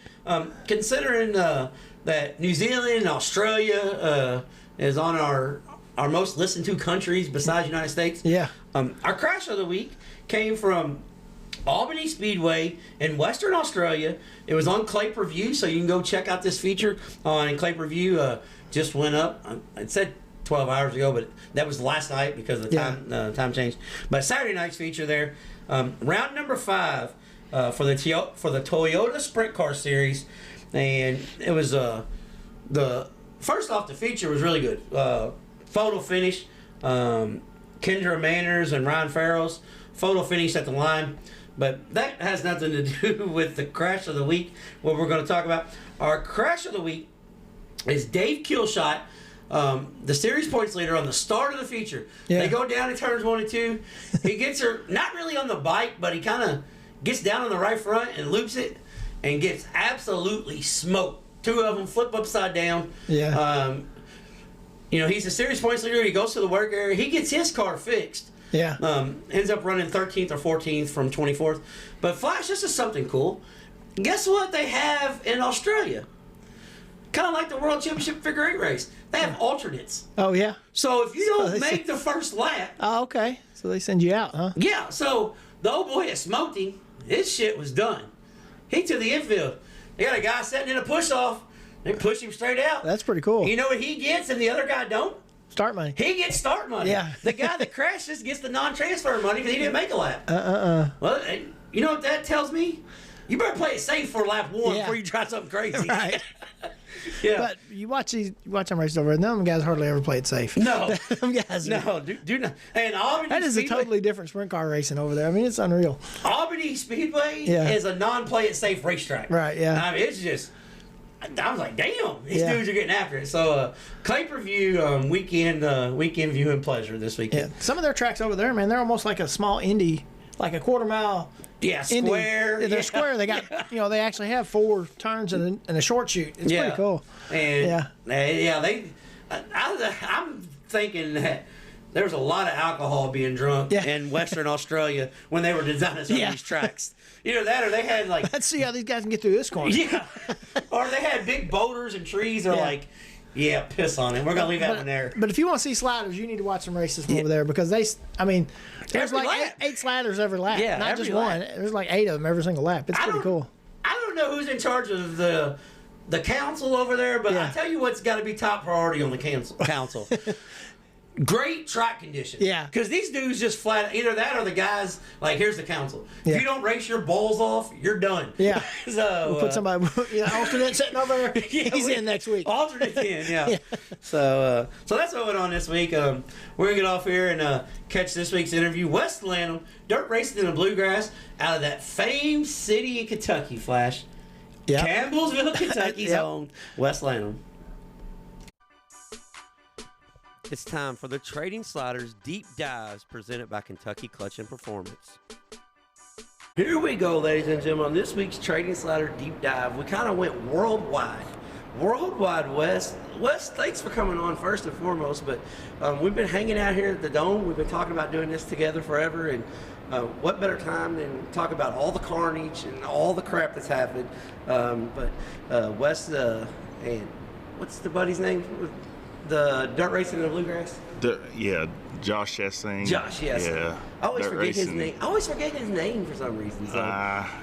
considering that New Zealand and Australia is on our most listened to countries besides United States. Yeah. Our crash of the week came from Albany Speedway in Western Australia. It was on Clay Per View, so you can go check out this feature on Clay Per View. Just went up. It said 12 hours ago, but that was last night because of the time change. But Saturday night's feature there, round number 5 for the Toyota Sprint Car Series, and it was the first off, the feature was really good. Photo finish, Kendra Manners and Ryan Farrell's photo finish at the line. But that has nothing to do with the crash of the week, what we're going to talk about. Our crash of the week is Dave Killshot, the series points leader on the start of the feature. Yeah. They go down in turns 1 and 2. He gets her, not really on the bike, but he kind of gets down on the right front and loops it and gets absolutely smoked. 2 of them flip upside down. Yeah. He's a series points leader. He goes to the work area. He gets his car fixed. Yeah. Ends up running 13th or 14th from 24th. But Flash, this is something cool. Guess what they have in Australia? Kind of like the World Championship Figure 8 race. They have alternates. Oh, yeah. So if you don't make the first lap. Oh, okay. So they send you out, huh? Yeah. So the old boy that smoked him, his shit was done. He to the infield. They got a guy sitting in a push-off. They push him straight out. That's pretty cool. You know what he gets and the other guy don't? Start money. He gets start money. Yeah. The guy that crashes gets the non-transfer money because he didn't make a lap. Well, you know what that tells me? You better play it safe for lap 1 before you try something crazy. Right. Yeah. But you watch them races over, and them guys hardly ever play it safe. No. Them guys. No, do not. And Albany that is Speedway, a totally different sprint car racing over there. I mean, it's unreal. Albany Speedway is a non-play it safe racetrack. Right, yeah. I mean, it's just, I was like, damn, these dudes are getting after it. So, Clay Per View weekend viewing pleasure this weekend. Yeah. Some of their tracks over there, man, they're almost like a small Indy, like a quarter-mile. Yeah, square. Indy. They're square. They got, they actually have 4 turns and a short shoot. It's pretty cool. And I'm thinking that there was a lot of alcohol being drunk in Western Australia when they were designing some of these tracks. Either that or they had like. Let's see how these guys can get through this corner. Yeah. Or they had big boulders and trees. They're like, yeah, piss on it. We're going to leave that one there. But if you want to see sliders, you need to watch some races from over there because there's like 8 sliders every lap. Yeah, not just one. There's like 8 of them every single lap. It's pretty cool. I don't know who's in charge of the council over there, but I tell you what's got to be top priority on the council. Great track conditions. Yeah. Because these dudes just flat, either that or the guys, like, here's the council. If you don't race your balls off, you're done. Yeah. So we'll put somebody, alternate sitting over there. He's in next week. Alternate in, yeah. So that's what went on this week. We're going to get off here and catch this week's interview. Wes Lanham, dirt racing in the bluegrass out of that famed city in Kentucky, Flash. Yep. Campbellsville, Kentucky's own Wes Lanham. It's time for the Trading Sliders Deep Dives presented by Kentucky Clutch and Performance. Here we go, ladies and gentlemen. On this week's Trading Slider Deep Dive, we kind of went worldwide. Worldwide, Wes. Wes, thanks for coming on first and foremost, but we've been hanging out here at the Dome. We've been talking about doing this together forever, and what better time than talk about all the carnage and all the crap that's happened. But Wes, and what's the buddy's name? The dirt racing in the bluegrass? Josh Essing. Josh, yes. Yeah. I always forget his name. I always forget his name for some reason. So.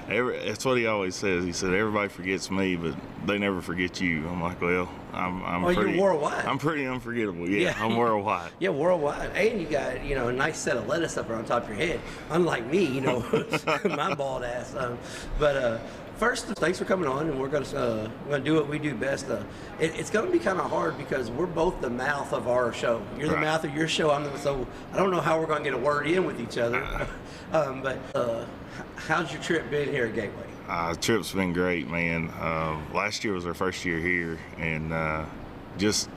That's what he always says. He said, everybody forgets me, but they never forget you. I'm like, well, I'm pretty, you're worldwide. I'm pretty unforgettable. Yeah, I'm worldwide. Yeah, worldwide. And you got, a nice set of lettuce up on top of your head. Unlike me, my bald ass. First, thanks for coming on, and we're going to do what we do best. It's going to be kind of hard because we're both the mouth of our show. You're the mouth of your show. So I don't know how we're going to get a word in with each other. How's your trip been here at Gateway? The trip's been great, man. Last year was our first year here, and just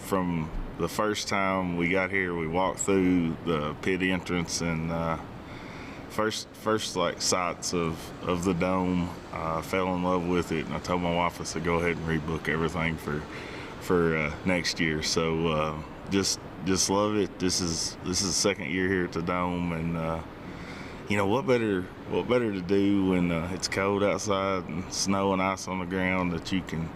from the first time we got here, we walked through the pit entrance and first like sights of the Dome, fell in love with it, and I told my wife, I said, go ahead and rebook everything for next year. So just love it. This is the second year here at the Dome, and what better to do when it's cold outside and snow and ice on the ground that you can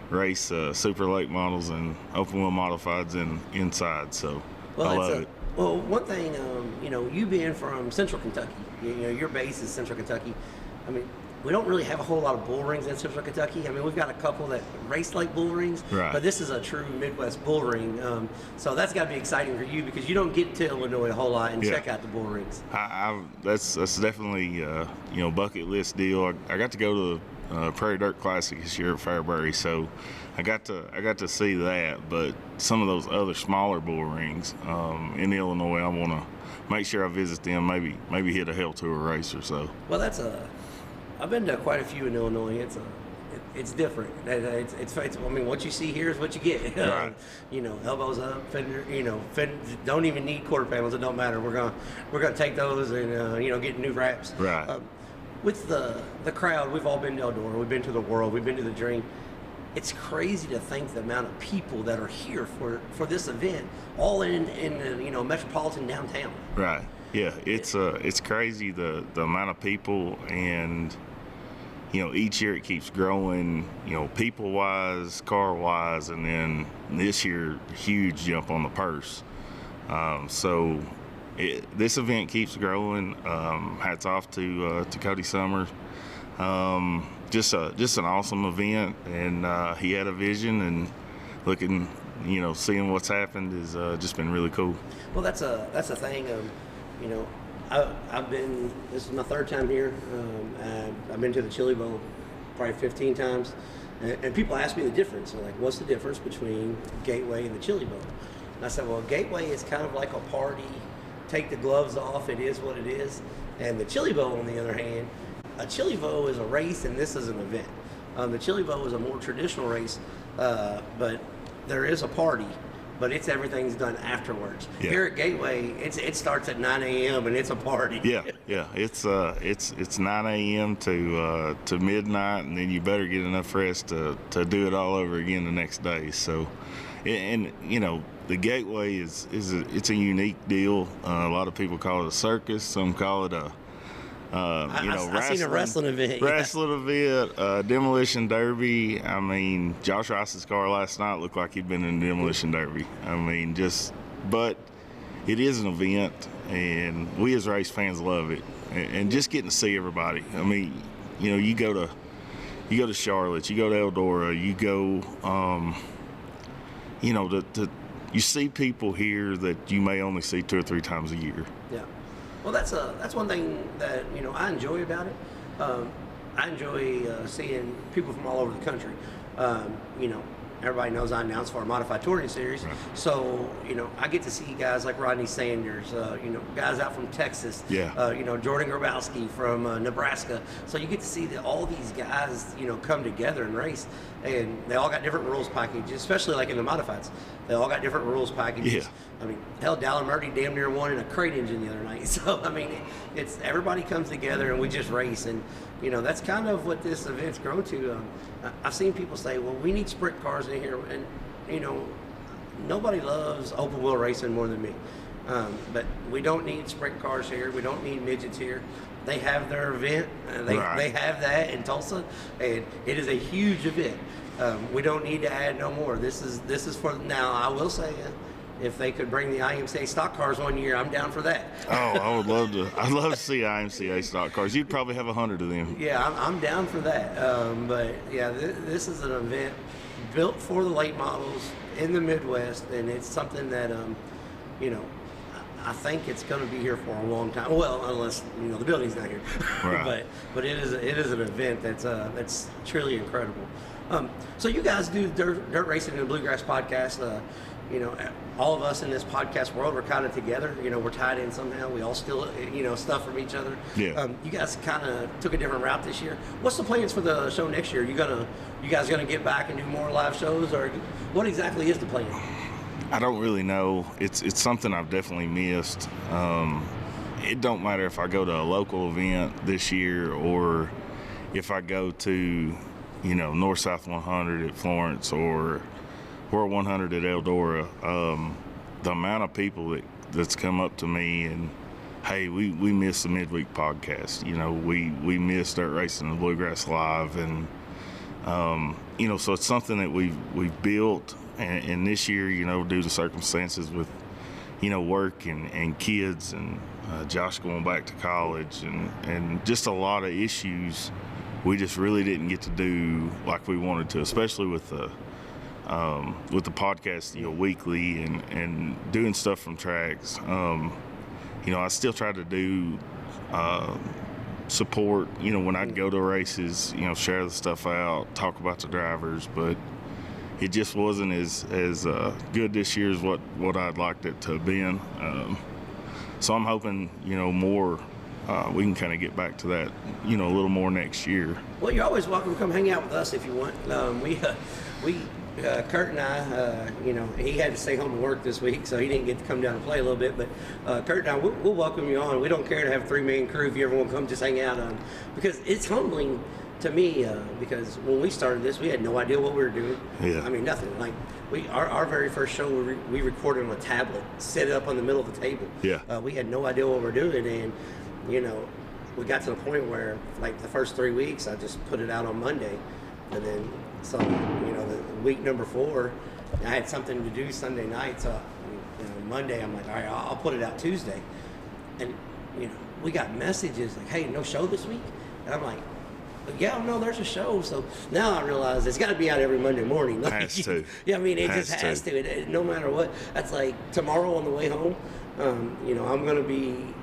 race super late models and open wheel modifieds inside. So I love it. Well, one thing, you being from Central Kentucky, your base is Central Kentucky. I mean, we don't really have a whole lot of bull rings in Central Kentucky. I mean, we've got a couple that race like bull rings, right. But this is a true Midwest bull ring. So that's got to be exciting for you because you don't get to Illinois a whole lot and check out the bull rings. That's definitely bucket list deal. I got to go to Prairie Dirt Classic this year at Fairbury, so I got to see that. But some of those other smaller bull rings in Illinois, I want to make sure I visit them. Maybe hit a Hell Tour race or so. Well, I've been to quite a few in Illinois. It's different. It's I mean, what you see here is what you get. Right. Elbows up, fender. Don't even need quarter panels. It don't matter. We're gonna take those and get new wraps. Right. With the crowd, we've all been to Eldora. We've been to the World. We've been to the Dream. It's crazy to think the amount of people that are here for this event, all in metropolitan downtown. Right. Yeah. It's crazy the amount of people, and each year it keeps growing. People wise, car wise, and then this year huge jump on the purse. So this event keeps growing. Hats off to Cody Summers. Just an awesome event, and he had a vision, and looking, seeing what's happened has just been really cool. Well, that's a thing. I've been. This is my third time here. I've been to the Chili Bowl probably 15 times, and people ask me the difference. They're like, "What's the difference between Gateway and the Chili Bowl?" And I said, "Well, Gateway is kind of like a party. Take the gloves off. It is what it is. And the Chili Bowl, on the other hand." A Chili Bowl is a race, and this is an event. The Chili Bowl is a more traditional race, but there is a party, but everything's done afterwards. Yeah. Here at Gateway, it starts at 9 a.m. and it's a party. Yeah. It's 9 a.m. to midnight, and then you better get enough rest to do it all over again the next day. So, and the Gateway it's a unique deal. A lot of people call it a circus. Some call it a I've seen a wrestling event. Demolition Derby. I mean, Josh Rice's car last night looked like he'd been in a Demolition Derby. I mean, but it is an event, and we as race fans love it. And just getting to see everybody. I mean, you go to Charlotte, you go to Eldora, you go, you see people here that you may only see 2 or 3 times a year. Yeah. Well, that's one thing that I enjoy about it. I enjoy seeing people from all over the country. Everybody knows I announce for our modified touring series, right. So I get to see guys like Rodney Sanders, guys out from Texas, Jordan Grabowski from Nebraska. So you get to see that all these guys come together and race, and they all got different rules packages, especially like in the modifieds. They all got different rules packages. Yeah. I mean, hell, Dallin Murray damn near won in a crate engine the other night. So I mean, it's everybody comes together and we just race, and that's kind of what this event's grown to. I've seen people say, well, we need sprint cars in here, and nobody loves open wheel racing more than me. But we don't need sprint cars here. We don't need midgets here. They have their event. They have that in Tulsa, and it is a huge event. We don't need to add no more. This is for now. I will say, if they could bring the IMCA stock cars one year, I'm down for that. Oh, I would love to. I'd love to see IMCA stock cars. You'd probably have 100 of them. Yeah, I'm down for that. But yeah, this is an event built for the late models in the Midwest, and it's something that I think it's going to be here for a long time. Well, unless the building's not here. Right. but it is an event that's truly incredible. So you guys do dirt racing and the bluegrass podcast. All of us in this podcast world, we're kind of together. We're tied in somehow. We all steal stuff from each other. Yeah. You guys kind of took a different route this year. What's the plans for the show next year? You guys gonna get back and do more live shows, or what exactly is the plan? I don't really know. It's something I've definitely missed. It don't matter if I go to a local event this year or if I go to North South 100 at Florence or World 100 at Eldora. The amount of people that's come up to me and, hey, we missed the midweek podcast. We missed Dirt Racing and Bluegrass Live, and so it's something that we've built. And this year, due to circumstances with work and kids and Josh going back to college and just a lot of issues we just really didn't get to do like we wanted to, especially with the podcast, weekly and doing stuff from tracks. I still try to do support, when I'd go to races, share the stuff out, talk about the drivers, but it just wasn't as good this year as what I'd liked it to have been. So I'm hoping, more, we can kind of get back to that, a little more next year. Well, you're always welcome to come hang out with us if you want. Kurt and I, he had to stay home to work this week, so he didn't get to come down and play a little bit. But Kurt and I, we'll welcome you on. We don't care to have a 3-man crew if you ever want to come just hang out. Because it's humbling to me, because when we started this, we had no idea what we were doing. Yeah. I mean, nothing. Like our very first show, we recorded on a tablet, set it up on the middle of the table. Yeah. We had no idea what we were doing, and we got to the point where, like, the first 3 weeks, I just put it out on Monday, and then so the week number 4, I had something to do Sunday night, so Monday I'm like, all right, I'll put it out Tuesday, and we got messages like, hey, no show this week, and I'm like, yeah, no, there's a show. So now I realize it's got to be out every Monday morning. Like, has to. Yeah, I mean, it just has to. No matter what. That's like tomorrow on the way home. I'm going to be,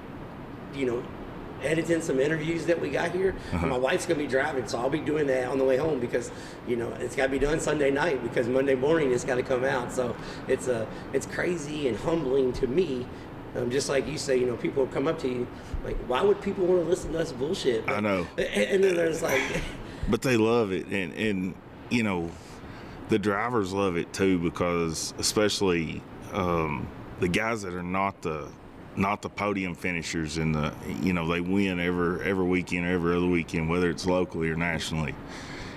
editing some interviews that we got here. And my wife's going to be driving, so I'll be doing that on the way home because, it's got to be done Sunday night because Monday morning it's got to come out. So it's crazy and humbling to me. Just like you say, people will come up to you like, why would people want to listen to us bullshit? I know. And then there's like... But they love it. And the drivers love it too, because especially the guys that are not the podium finishers and they win every weekend, every other weekend, whether it's locally or nationally.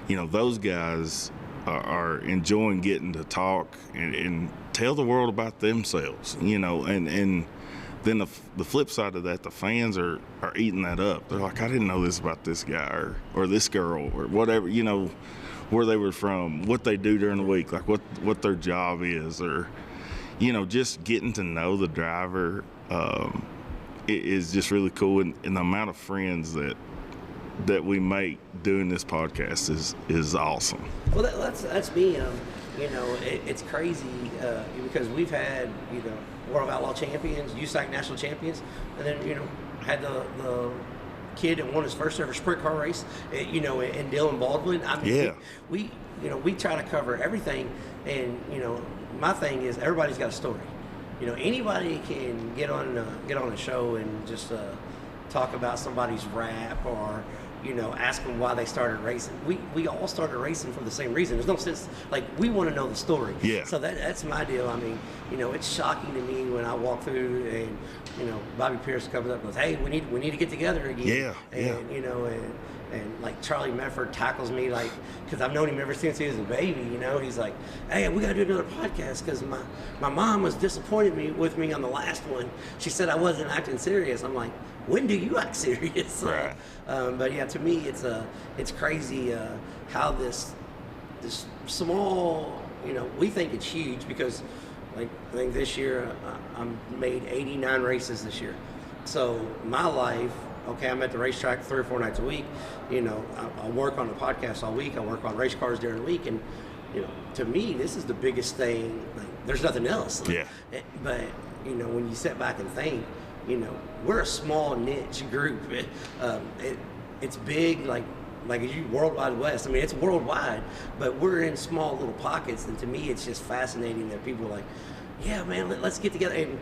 Those guys are enjoying getting to talk and tell the world about themselves, and then the flip side of that, the fans are eating that up. They're like, I didn't know this about this guy or this girl or whatever, where they were from, what they do during the week, like what their job is, or, just getting to know the driver is just really cool. And the amount of friends that we make doing this podcast is awesome. Well, that's me. It's crazy because we've had World Outlaw champions, USAC national champions, and then had the kid that won his first ever sprint car race, and Dylan Baldwin. I mean, yeah. We try to cover everything, and my thing is everybody's got a story. Anybody can get on a show and just talk about somebody's rap or ask them why they started racing. We all started racing for the same reason. There's no sense, like, we want to know the story. Yeah. So that's my deal. I mean, it's shocking to me when I walk through and Bobby Pierce comes up and goes, hey, we need to get together again. Yeah. And like Charlie Medford tackles me, like, because I've known him ever since he was a baby. He's like, hey, we got to do another podcast because my mom was disappointed with me on the last one. She said I wasn't acting serious. I'm like, when do you act serious? Right. But yeah, to me, it's crazy how this small, we think it's huge because, like, I think this year I made 89 races this year. So my life. Okay, I'm at the racetrack 3 or 4 nights a week. I work on the podcast all week. I work on race cars during the week, and to me, this is the biggest thing. Like, there's nothing else. Yeah. But when you sit back and think, we're a small niche group. It's big, like you Worldwide West. I mean, it's worldwide, but we're in small little pockets. And to me, it's just fascinating that people are like, yeah, man, let's get together. And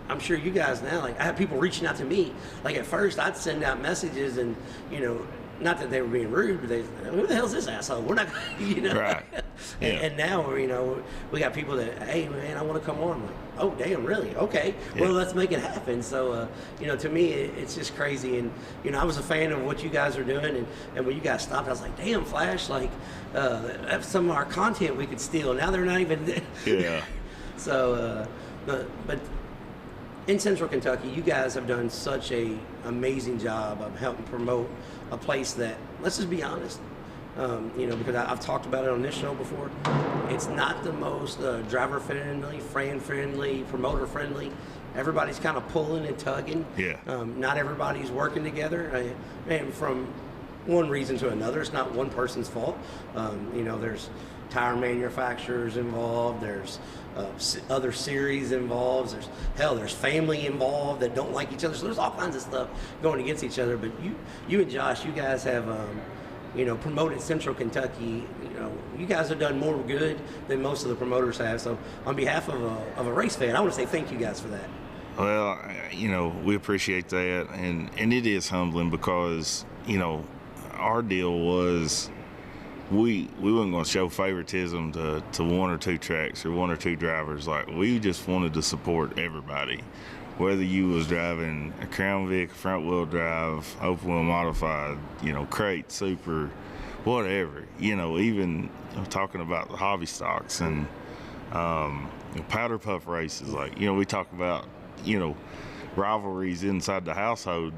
I'm sure you guys now, like, I have people reaching out to me. Like, at first, I'd send out messages and, not that they were being rude, but they, who the hell's this asshole? We're not, Right. Yeah. And now, we got people that, hey, man, I want to come on. I'm like, oh, damn, really? Okay. Yeah. Well, let's make it happen. So, to me, it's just crazy. And, I was a fan of what you guys are doing. And when you guys stopped, I was like, damn, Flash, like, that's some of our content we could steal. Now they're not even Yeah. So, but in Central Kentucky, you guys have done such a amazing job of helping promote a place that, let's just be honest, Because I've talked about it on this show before. It's not the most driver-friendly, fan-friendly, promoter-friendly. Everybody's kind of pulling and tugging. Yeah. Not everybody's working together. And from one reason to another, it's not one person's fault. There's tire manufacturers involved. There's other series involved. There's family involved that don't like each other. So there's all kinds of stuff going against each other. But you and Josh, you guys have promoted Central Kentucky. You guys have done more good than most of the promoters have. So on behalf of a race fan, I want to say thank you guys for that. Well, we appreciate that, and it is humbling because our deal was we wasn't going to show favoritism to one or two tracks or one or two drivers. Like, we just wanted to support everybody, whether you was driving a Crown Vic, front wheel drive, open wheel modified, crate, super, whatever. Even talking about the hobby stocks and powder puff races. Like, we talk about rivalries inside the household.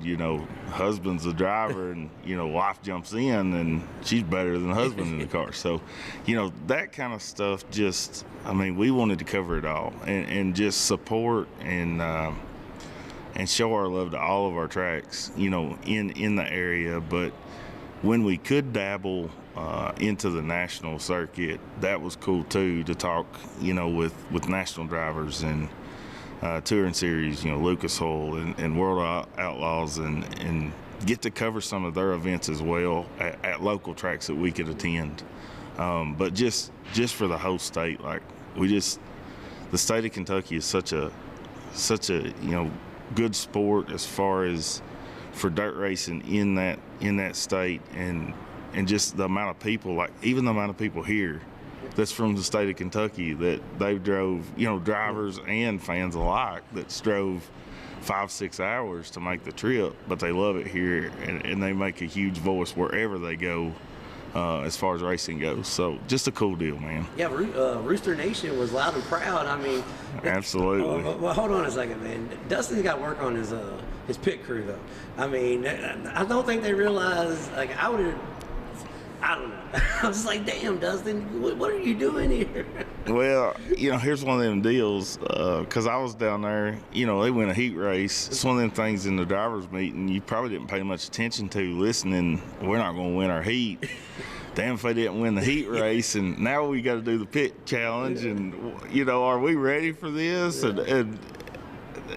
Husband's the driver and wife jumps in and she's better than the husband in the car. So that kind of stuff, just we wanted to cover it all and just support and show our love to all of our tracks in the area. But when we could dabble into the national circuit, that was cool too, to talk with national drivers and touring series, Lucas Oil and World Outlaws, and get to cover some of their events as well at local tracks that we could attend. But just for the whole state, like, the state of Kentucky is such a good sport as far as for dirt racing in that state, and just the amount of people, like even the amount of people here that's from the state of Kentucky that they drove, drivers and fans alike, that drove 5-6 hours to make the trip, but they love it here, and they make a huge voice wherever they go as far as racing goes. So just a cool deal, man. Yeah, Rooster Nation was loud and proud. Absolutely. Well, hold on a second, man. Dustin's got to work on his pit crew, though. I don't think they realize, like, I don't know. I was just like, damn, Dustin, what are you doing here? Well, here's one of them deals, because I was down there, they win a heat race. It's one of them things in the drivers' meeting you probably didn't pay much attention to listening. We're not going to win our heat. Damn if they didn't win the heat race, and now we got to do the pit challenge, and, are we ready for this? Yeah. And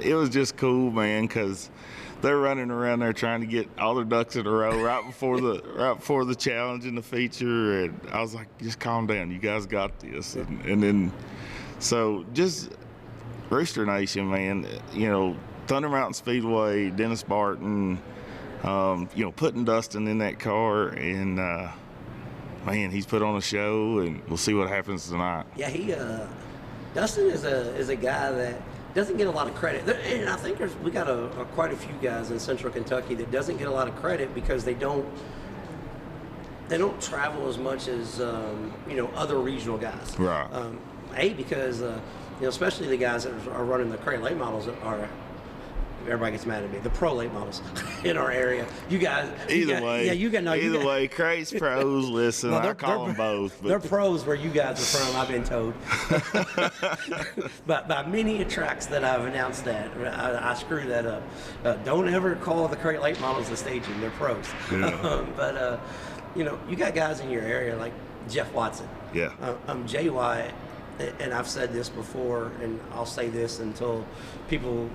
it was just cool, man, because they're running around there trying to get all their ducks in a row right before the challenge and the feature, and I was like, just calm down, you guys got this. And then so just Rooster Nation, man, Thunder Mountain Speedway, Dennis Barton, putting Dustin in that car, and man, he's put on a show, and we'll see what happens tonight. Yeah, Dustin is a guy that doesn't get a lot of credit, and I think we got quite a few guys in Central Kentucky that doesn't get a lot of credit because they don't travel as much as other regional guys. Right. Because especially the guys that are running the crate late models are. Everybody gets mad at me. The pro late models in our area. You guys. Either way, crates, pros. Listen, I call them both. But they're pros where you guys are from. I've been told. But by many tracks that I've announced that, I screw that up. Don't ever call the crate late models the staging. They're pros. Yeah. You got guys in your area like Jeff Watson. Yeah. JY. And I've said this before, and I'll say this until people,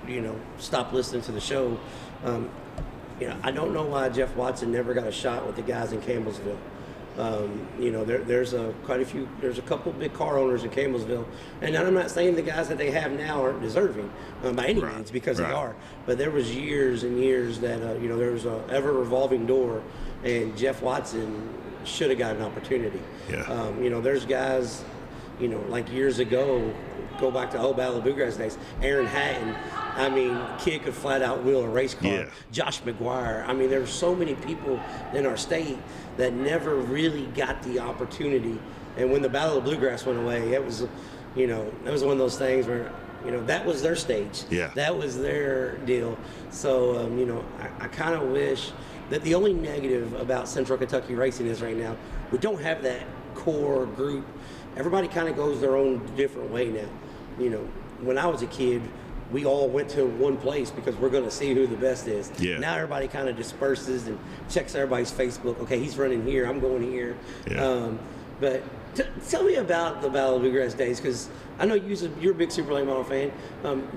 stop listening to the show. I don't know why Jeff Watson never got a shot with the guys in Campbellsville. There's a couple big car owners in Campbellsville, and I'm not saying the guys that they have now aren't deserving by any means, because they are. But there was years and years that there was a ever revolving door, and Jeff Watson should have got an opportunity. Yeah. There's guys. Like years ago, go back to old Battle Bluegrass days, Aaron Hatton, kid could flat out wheel a race car. Yeah. Josh McGuire. There were so many people in our state that never really got the opportunity. And when the Battle of Bluegrass went away, it was, that was one of those things where, that was their stage. Yeah. That was their deal. So, I kind of wish that the only negative about Central Kentucky racing is right now, we don't have that core group. Everybody kind of goes their own different way now. You know, when I was a kid, we all went to one place because we're going to see who the best is. Yeah. Now everybody kind of disperses and checks everybody's Facebook. Okay, he's running here, I'm going here. Yeah. But tell me about the Battle of Bluegrass days, because I know you're a big Super Late Model fan.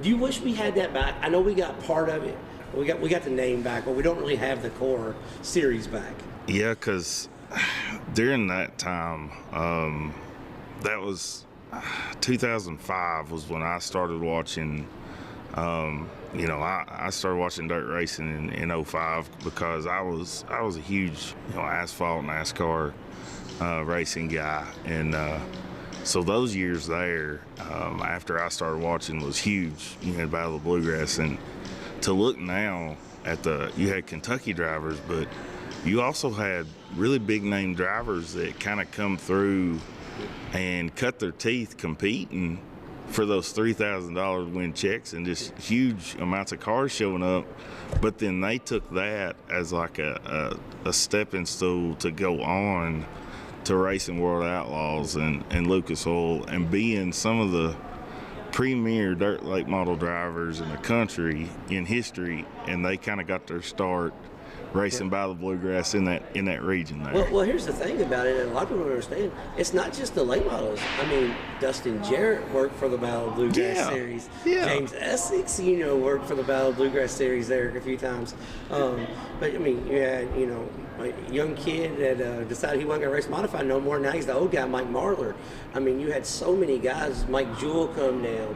Do you wish we had that back? I know we got part of it. We got the name back, but we don't really have the core series back. Yeah, because during that time, that was 2005 was when I started watching. You know, I started watching dirt racing in 05 because I was a huge, you know, asphalt NASCAR racing guy, and so those years there, after I started watching, was huge. You had Battle of Bluegrass, and to look now at you had Kentucky drivers, but you also had really big name drivers that kind of come through and cut their teeth competing for those $3,000 win checks and just huge amounts of cars showing up. But then they took that as like a stepping stool to go on to racing World Outlaws and Lucas Oil and being some of the premier dirt late model drivers in the country in history, and they kind of got their start racing by the bluegrass in that region there. Well, here's the thing about it, and a lot of people don't understand. It's not just the late models. I mean, Dustin Jarrett worked for the Battle of Bluegrass series. Yeah. James Essex, worked for the Battle of Bluegrass series there a few times. But I mean, you had, a young kid that decided he wasn't going to race modified no more. Now he's the old guy, Mike Marlar. I mean, you had so many guys. Mike Jewell come down.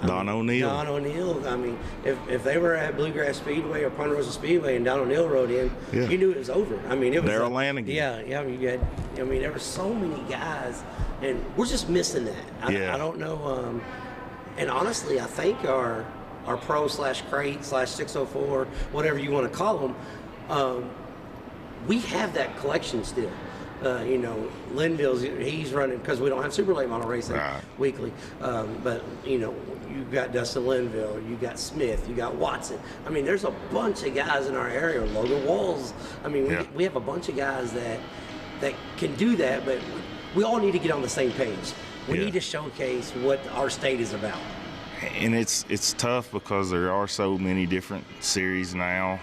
Don O'Neill. I mean, if they were at Bluegrass Speedway or Ponderosa Speedway and Don O'Neill rode in, you knew it was over. I mean, it was Darrell Lanigan. Yeah. There were so many guys, and we're just missing that. I don't know. And honestly, I think our pro / crate / 604, whatever you want to call them, we have that collection still. Linville's, he's running because we don't have super late model racing weekly. But you've got Dustin Linville, you got Smith, you got Watson. I mean, there's a bunch of guys in our area. Logan Walls. I mean, we have a bunch of guys that can do that, but we all need to get on the same page. We need to showcase what our state is about. And it's tough because there are so many different series now.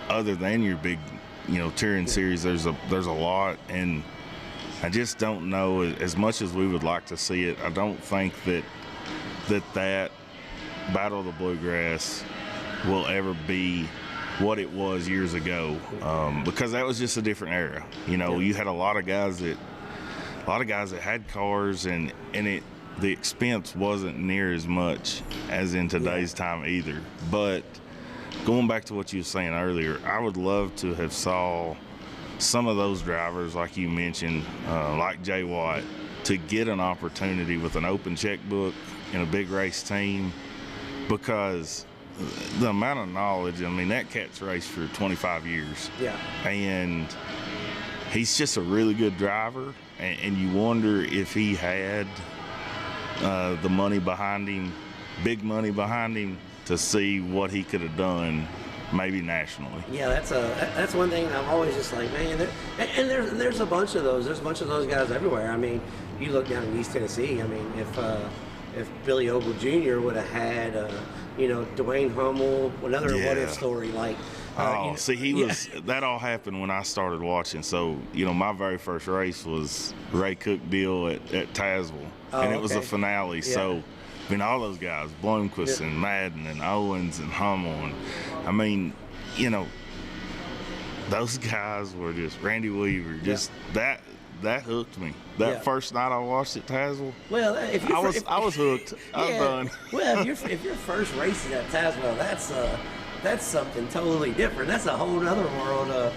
Other than your big, touring series, there's a lot, and I just don't know, as much as we would like to see it, I don't think that Battle of the Bluegrass will ever be what it was years ago, because that was just a different era. You had a lot of guys that had cars, and the expense wasn't near as much as in today's time either. But going back to what you were saying earlier, I would love to have saw some of those drivers, like you mentioned, like Jay Watt, to get an opportunity with an open checkbook in a big race team, because the amount of knowledge, that cat's raced for 25 years. Yeah. And he's just a really good driver, and you wonder if he had the money behind him, big money behind him, to see what he could have done, maybe nationally. Yeah, that's one thing I'm always just like, man. And there's a bunch of those. There's a bunch of those guys everywhere. I mean, you look down in East Tennessee. I mean, if Billy Ogle Jr. would have had, Dwayne Hummel, another what if story like. He was. That all happened when I started watching. So my very first race was Ray Cook deal at Tazewell, and it was a finale. Yeah. So. All those guys, Blomquist and Madden and Owens and Hummel, and those guys were just Randy Weaver. Just that hooked me. That first night I watched at Tazewell. Well, I was hooked. I was done. Well, if your first race is at Tazewell, that's something totally different. That's a whole other world.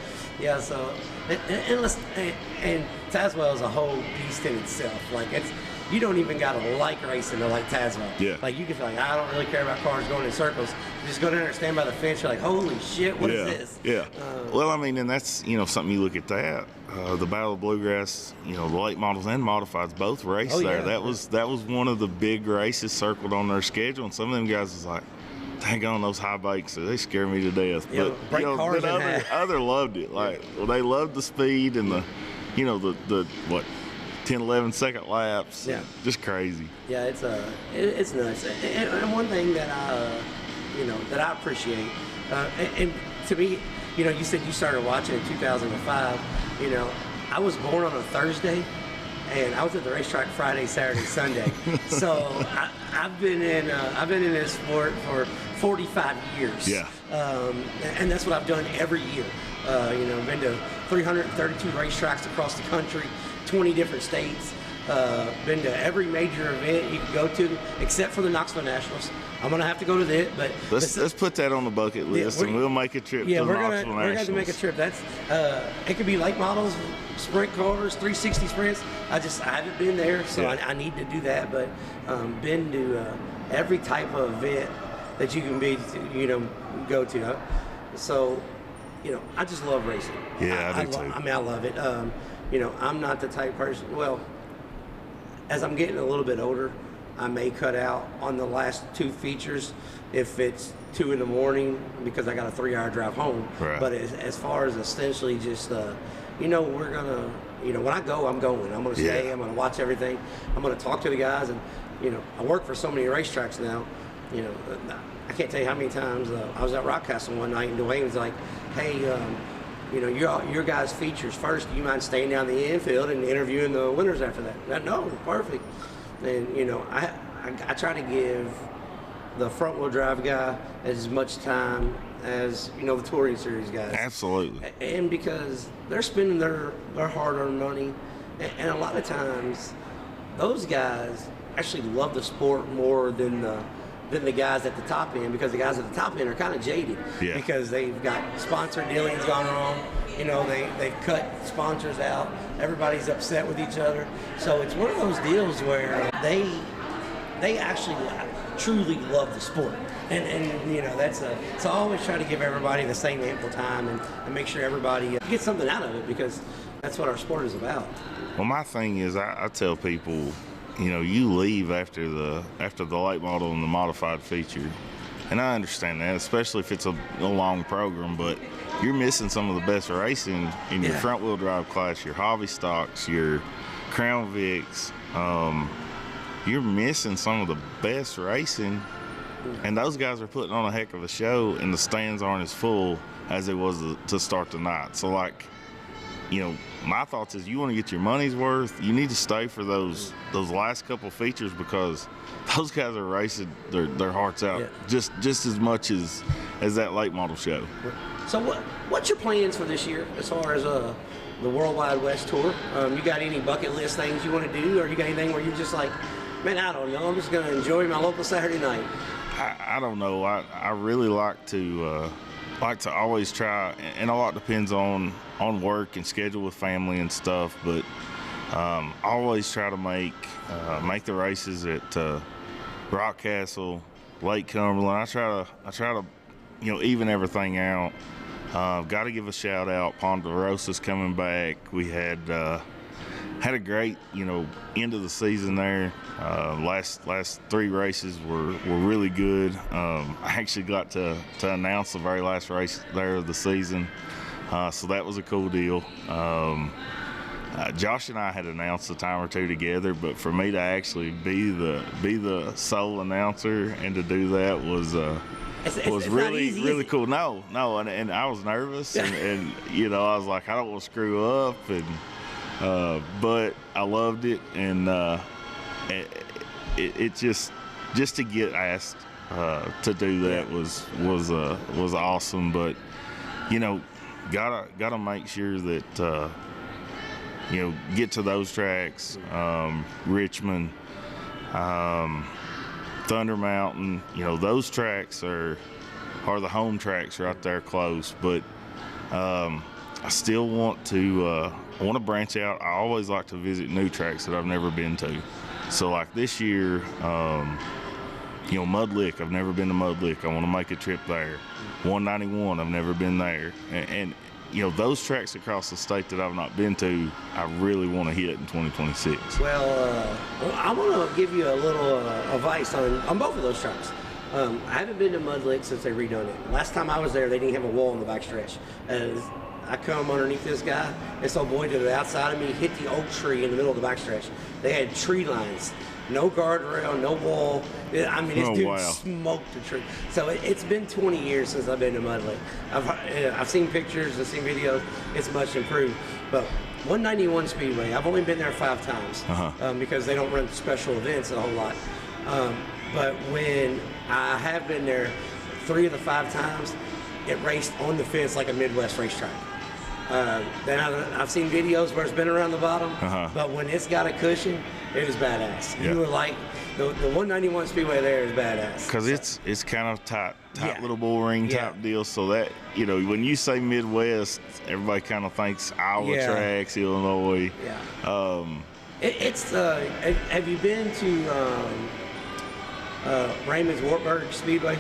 So and Tazewell is a whole beast in itself. Like you don't even gotta like racing to like Tazewell. Yeah. Like you can feel like, I don't really care about cars going in circles. You just go down there and stand by the fence. You're like, holy shit, what is this? Yeah. And that's something you look at that. The Battle of Bluegrass, the late models and modifieds both raced there. That was one of the big races circled on their schedule, and some of them guys was like, dang on those high bikes, they scare me to death. But cars other loved it. Like they loved the speed and you know, the what, 10, 11 second laps. Yeah. Just crazy. Yeah, it's nuts. And one thing that I appreciate, and to me, you know, you said you started watching in 2005. You know, I was born on a Thursday, and I was at the racetrack Friday, Saturday, Sunday. So I've been in this sport for 45 years. Yeah. And that's what I've done every year. You know, I've been to 332 racetracks across the country, 20 different states. Been to every major event you can go to, except for the Knoxville Nationals. I'm gonna have to go to that, but Let's put that on the bucket list, and we'll make a trip to the Knoxville Nationals. We're gonna make a trip. That's it could be late models, sprint cars, 360 sprints. I haven't been there, so Yeah. I need to do that. But been to every type of event that you can go to. So, you know, I just love racing. Yeah, I do too. I mean, I love it. You know, I'm not the type person. Well, as I'm getting a little bit older, I may cut out on the last two features if it's 2 a.m. because I got a 3-hour drive home. Right. But as far as essentially just, you know, we're gonna, you know, when I go, I'm going. I'm gonna stay. Yeah. I'm gonna watch everything. I'm gonna talk to the guys, and you know, I work for so many racetracks now. You know, I can't tell you how many times I was at Rockcastle one night, and Dwayne was like, "Hey, you know, your guys' features first. Do you mind staying down the infield and interviewing the winners after that?" No, perfect. And you know, I try to give the front wheel drive guy as much time as, you know, the touring series guys. Absolutely. And because they're spending their hard-earned money, and a lot of times those guys actually love the sport more than the guys at the top end, because the guys at the top end are kind of jaded. Yeah. Because they've got sponsor dealings gone wrong. You know, they've cut sponsors out. Everybody's upset with each other. So it's one of those deals where they actually truly love the sport. And you know, so I always try to give everybody the same ample time and make sure everybody gets something out of it, because that's what our sport is about. Well, my thing is, I tell people, you know, you leave after the late model and the modified feature, and I understand that, especially if it's a long program, but you're missing some of the best racing in your front wheel drive class, your hobby stocks, your Crown Vics. You're missing some of the best racing, and those guys are putting on a heck of a show, and the stands aren't as full as it was to start the night. So, like, you know, my thoughts is, you want to get your money's worth, you need to stay for those last couple features, because those guys are racing their hearts out just as much as that late model show. So what's your plans for this year as far as the Worldwide West Tour? You got any bucket list things you want to do, or you got anything where you're just like, man, I don't know, I'm just going to enjoy my local Saturday night? I don't know. I really like to always try, and a lot depends on work and schedule with family and stuff, but I always try to make the races at Rockcastle, Lake Cumberland. I try to you know, even everything out. Got to give a shout out. Ponderosa's coming back. We had a great, you know, end of the season there. Last 3 races were really good. I actually got to announce the very last race there of the season, so that was a cool deal. Josh and I had announced a time or two together, but for me to actually be the sole announcer and to do that was really cool. No, and I was nervous, and you know, I was like, I don't want to screw up, and but I loved it, and it just to get asked to do that was awesome. But you know, gotta make sure that you know, get to those tracks, Richmond, Thunder Mountain. You know, those tracks are the home tracks right there close. But I still want to branch out. I always like to visit new tracks that I've never been to. So like this year, you know, Mud Lick, I've never been to Mud Lick. I want to make a trip there. 191, I've never been there. And you know, those tracks across the state that I've not been to, I really want to hit in 2026. Well, I want to give you a little advice on both of those tracks. I haven't been to Mud Lick since they redone it. Last time I was there, they didn't have a wall in the backstretch. I come underneath this guy. This old boy to the outside of me hit the oak tree in the middle of the backstretch. They had tree lines, no guardrail, no wall. I mean, this dude smoked the tree. So it's been 20 years since I've been to Mud Lake. I've seen pictures, I've seen videos. It's much improved. But 191 Speedway, I've only been there 5 times because they don't run special events a whole lot. But when I have been there 3 of the 5 times, it raced on the fence like a Midwest racetrack. Then I've seen videos where it's been around the bottom, but when it's got a cushion, it is badass. You were like, the 191 Speedway there is badass. Because it's kind of tight little bull ring type deal. So that, you know, when you say Midwest, everybody kind of thinks Iowa tracks, Illinois. Have you been to Raymond's Wartburg Speedway?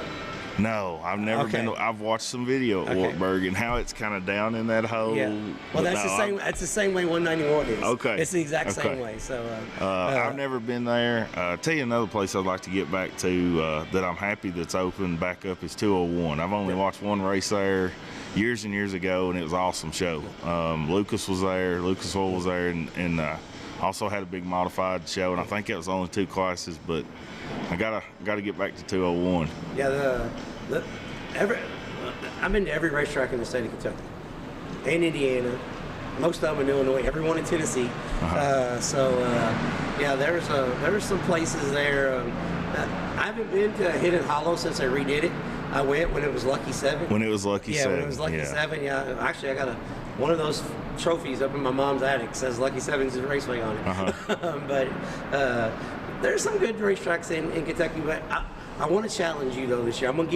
No, I've never been. I've watched some video at Wartburg and how it's kind of down in that hole. Yeah. Well, that's the same way 191 is. Okay. It's the exact same way. So. I've never been there. Tell you another place I'd like to get back to that I'm happy that's open back up is 201. I've only watched one race there years and years ago, and it was an awesome show. Lucas was there. Lucas Oil was there, and also had a big modified show, and I think it was only 2 classes, but I gotta get back to 201. Yeah, I've been to every racetrack in the state of Kentucky and Indiana, most of them in Illinois, everyone in Tennessee. There were some places there. I haven't been to Hidden Hollow since they redid it. I went when it was Lucky 7. When it was Lucky 7. Yeah, when it was Lucky 7. Yeah, actually, I got one of those trophies up in my mom's attic. It says Lucky 7's Raceway on it. But there's some good racetracks in Kentucky. But I want to challenge you though this year. I'm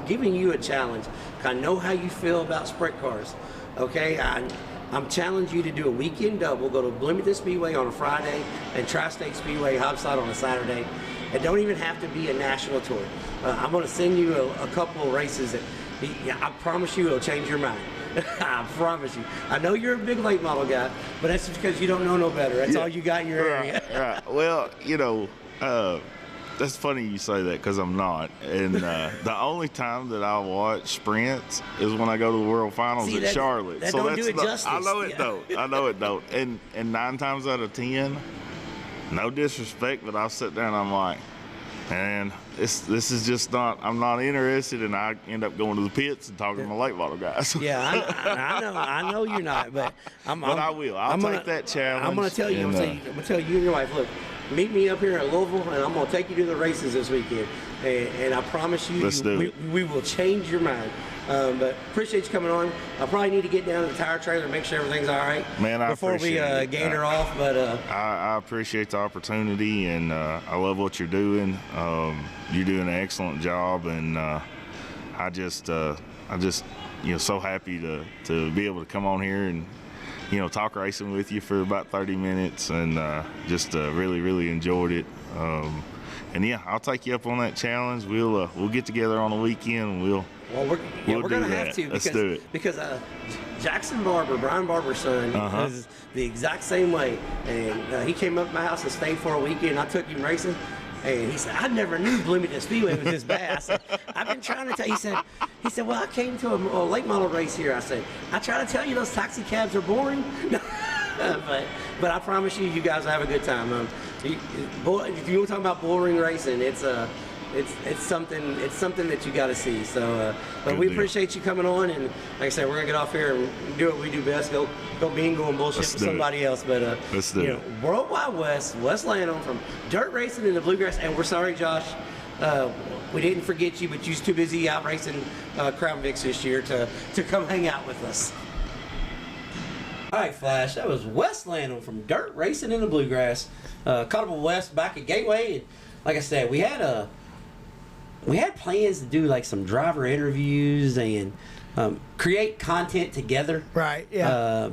giving you a challenge. I know how you feel about sprint cars. Okay, I'm challenging you to do a weekend double. Go to Bloomington Speedway on a Friday and Tri-State Speedway Hobside on a Saturday. It don't even have to be a national tour. I'm going to send you a couple of races that I promise you it'll change your mind. I promise you. I know you're a big late model guy, but that's just because you don't know no better. That's all you got in your area. Right. Well, you know, that's funny you say that because I'm not. And the only time that I watch sprints is when I go to the World Finals at Charlotte. That don't do it justice. I know it don't. I know it don't. And 9 times out of 10, no disrespect, but I'll sit there and I'm like, man, this is just not. I'm not interested, and I end up going to the pits and talking to my late model guys. Yeah, I know you're not, but I will. I'll take that challenge. I'm going to tell you. I'm going to tell you and your wife. Look, meet me up here at Louisville, and I'm going to take you to the races this weekend. And I promise you, we will change your mind. But appreciate you coming on. I probably need to get down to the tire trailer and make sure everything's all right. Man, before we gander off. But I appreciate the opportunity, and I love what you're doing. You're doing an excellent job, and I just so happy to be able to come on here and talk racing with you for about 30 minutes, and really enjoyed it. And yeah, I'll take you up on that challenge. We'll get together on the weekend. And we're gonna have to. Let's do it. Because Jackson Barber, Brian Barber's son, is the exact same way. And he came up to my house and stayed for a weekend. I took him racing. And he said, I never knew Bloomington Speedway was this bad. I said, I've been trying to tell you. He said, well, I came to a late model race here. I said, I try to tell you those taxi cabs are boring. But I promise you guys will have a good time. If you want to talk about boring racing, it's something that you got to see. So, but we appreciate you coming on, and like I said, we're gonna get off here and do what we do best. Go bingo and bullshit with somebody else. But let's do it. Worldwide Wes Lanham from dirt racing in the bluegrass, and we're sorry, Josh. We didn't forget you, but you was too busy out racing Crown Vics this year to come hang out with us. All right, Flash. That was Wes Lanham from dirt racing in the bluegrass. Caught up with Wes back at Gateway, and like I said, we had plans to do like some driver interviews and create content together. Right. Yeah.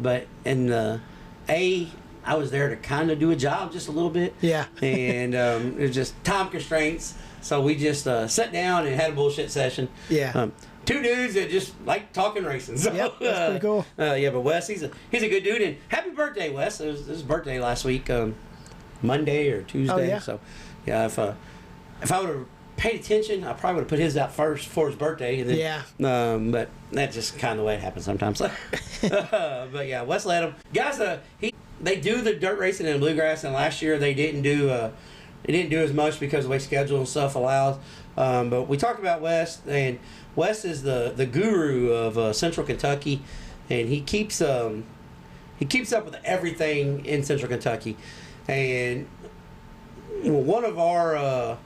I was there to kind of do a job just a little bit. Yeah. And it was just time constraints, so we just sat down and had a bullshit session. Yeah. 2 dudes that just like talking racing. So, yep, that's pretty cool. But Wes, he's a good dude, and happy birthday, Wes. It was his birthday last week, Monday or Tuesday. Oh, yeah. So, yeah, if I would have paid attention, I probably would have put his out first for his birthday. And then, Yeah. But that's just kind of the way it happens sometimes. But yeah, Wes Lanham. Guys, they do the dirt racing and bluegrass, and last year they didn't do as much because of the way schedule and stuff allows. But we talked about Wes, and Wes is the guru of Central Kentucky, and he keeps up with everything in Central Kentucky. And one of our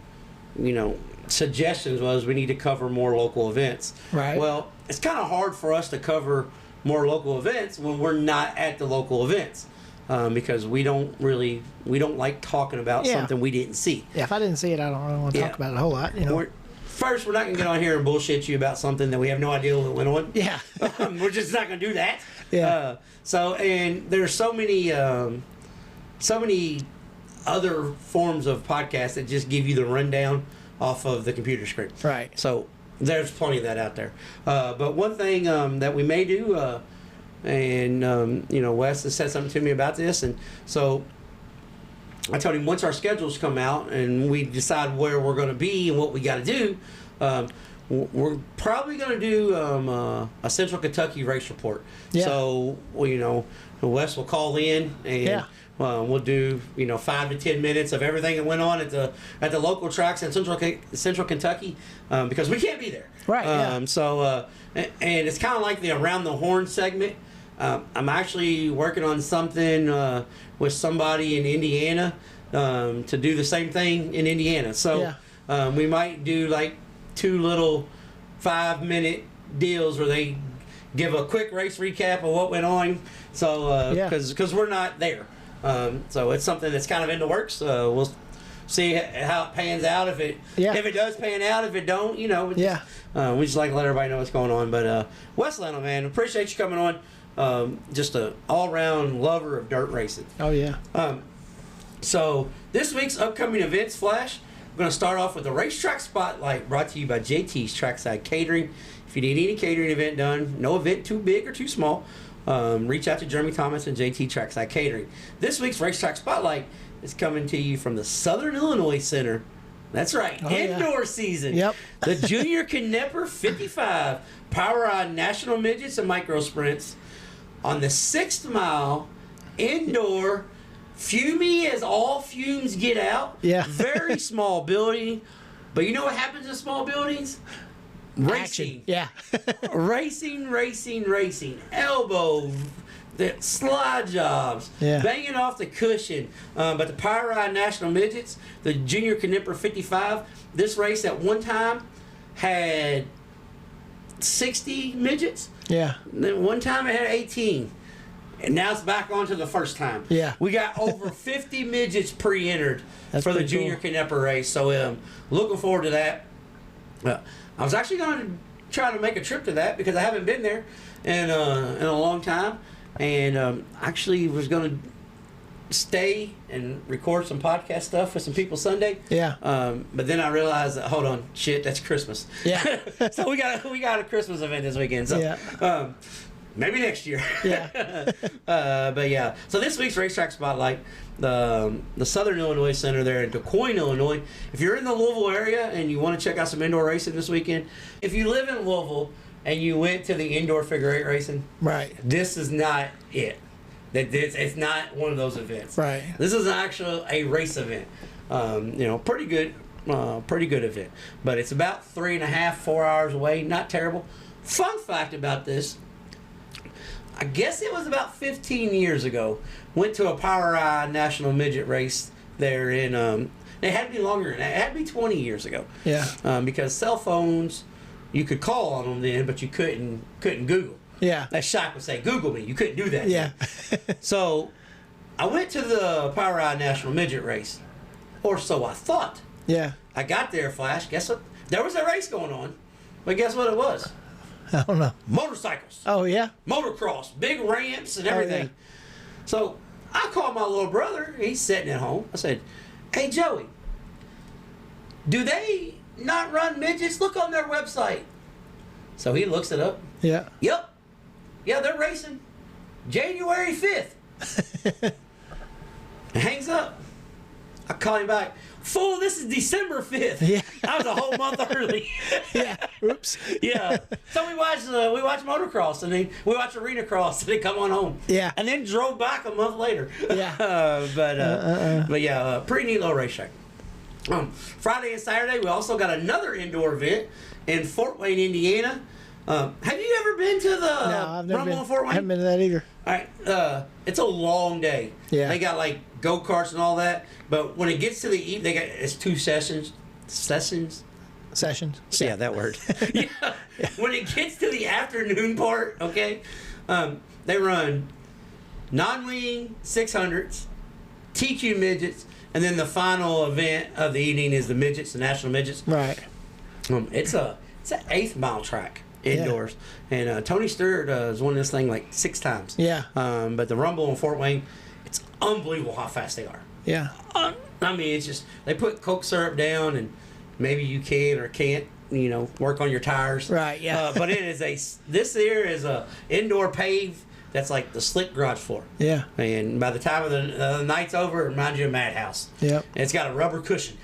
suggestions was we need to cover more local events. Right. Well, it's kind of hard for us to cover more local events when we're not at the local events. Because we don't like talking about something we didn't see. Yeah, if I didn't see it, I don't really want to talk about it a whole lot. First, we're not going to get on here and bullshit you about something that we have no idea what went on. Yeah. We're just not going to do that. Yeah. And there's so many other forms of podcasts that just give you the rundown off of the computer screen. Right. So there's plenty of that out there. But one thing that we may do. Wes has said something to me about this, and so I told him once our schedules come out and we decide where we're going to be and what we got to do, we're probably going to do a Central Kentucky race report. Yeah. So Wes will call in and we'll do 5 to 10 minutes of everything that went on at the local tracks in Central Kentucky because we can't be there. Right. So and it's kind of like the Around the Horn segment. I'm actually working on something with somebody in Indiana to do the same thing in Indiana. So we might do like 2 little 5-minute deals where they give a quick race recap of what went on. So because we're not there, so it's something that's kind of in the works. We'll see how it pans out. If it does pan out, if it don't, we just like to let everybody know what's going on. But Wes Lanham, man, appreciate you coming on. Just an all-around lover of dirt racing. Oh, yeah. So this week's upcoming events flash, we're going to start off with the Racetrack Spotlight brought to you by JT's Trackside Catering. If you need any catering event done, no event too big or too small, reach out to Jeremy Thomas and JT Trackside Catering. This week's Racetrack Spotlight is coming to you from the Southern Illinois Center. That's right, indoor season. Yep. The Junior Knepper 55 Power Ride National Midgets and Micro Sprints on the 6th mile indoor. Fumey as all fumes get out. Yeah. Very small building. But you know what happens in small buildings? Racing. Action. Yeah. Racing. Elbow, the slide jobs, banging off the cushion. But the Power Ride National Midgets, the Junior Knepper 55, this race at one time had 60 midgets. Yeah. Then one time it had 18. And now it's back on to the first time. Yeah. We got over 50 midgets pre-entered for the Junior Knepper race. So looking forward to that. I was actually going to try to make a trip to that because I haven't been there in a long time. And actually was going to stay and record some podcast stuff with some people Sunday. Yeah. But then I realized that, hold on, shit, that's Christmas. Yeah. So we got a Christmas event this weekend. So maybe next year. Yeah. But yeah. So this week's Racetrack Spotlight, the Southern Illinois Center there in DuQuoin, Illinois. If you're in the Louisville area and you want to check out some indoor racing this weekend, if you live in Louisville and you went to the indoor figure 8 racing, right, this is not it. It's not one of those events. Right. This is actually a race event. Pretty good event. But it's about 3.5, 4 hours away. Not terrible. Fun fact about this, I guess it was about 15 years ago, went to a Power Ride National Midget race there in, it had to be longer than that. It had to be 20 years ago. Yeah. Because cell phones, you could call on them then, but you couldn't Google. Yeah. That Shock would say, Google me. You couldn't do that. Yeah. So I went to the Power Ride National Midget race, or so I thought. Yeah. I got there, Flash. Guess what? There was a race going on, but guess what it was? I don't know. Motorcycles. Oh, yeah? Motocross. Big ramps and everything. yeah. So I called my little brother. He's sitting at home. I said, hey, Joey, do they not run midgets? Look on their website. So he looks it up. Yeah. Yep. Yeah, they're racing January 5th. Hangs up. I call him back. Fool, this is December 5th. Yeah. I was a whole month early. Yeah. Oops. Yeah. So we watched motocross, and then we watched arena cross, and then come on home. Yeah. And then drove back a month later. Yeah. But yeah, pretty neat little racetrack. Friday and Saturday, we also got another indoor event in Fort Wayne, Indiana. Have you ever been to the No, I've never Rumble been. in Fort I Wayne? haven't been to that either. All right, it's a long day. Yeah. They got like go-karts and all that, but when it gets to the evening, it's 2 sessions. Sessions? Yeah, that word. Yeah. When it gets to the afternoon part, okay, they run non-wing 600s, TQ midgets, and then the final event of the evening is the midgets, the national midgets. Right. It's an 8th mile track indoors, and Tony Stewart has won this thing like 6 times. Yeah. But the Rumble in Fort Wayne, it's unbelievable how fast they are. Yeah. I mean, it's just they put Coke syrup down, and maybe you can or can't, work on your tires. Right. Yeah. But this here is a indoor pave that's like the slick garage floor. Yeah. And by the time of the night's over, it reminds you of Madhouse. Yep. And it's got a rubber cushion.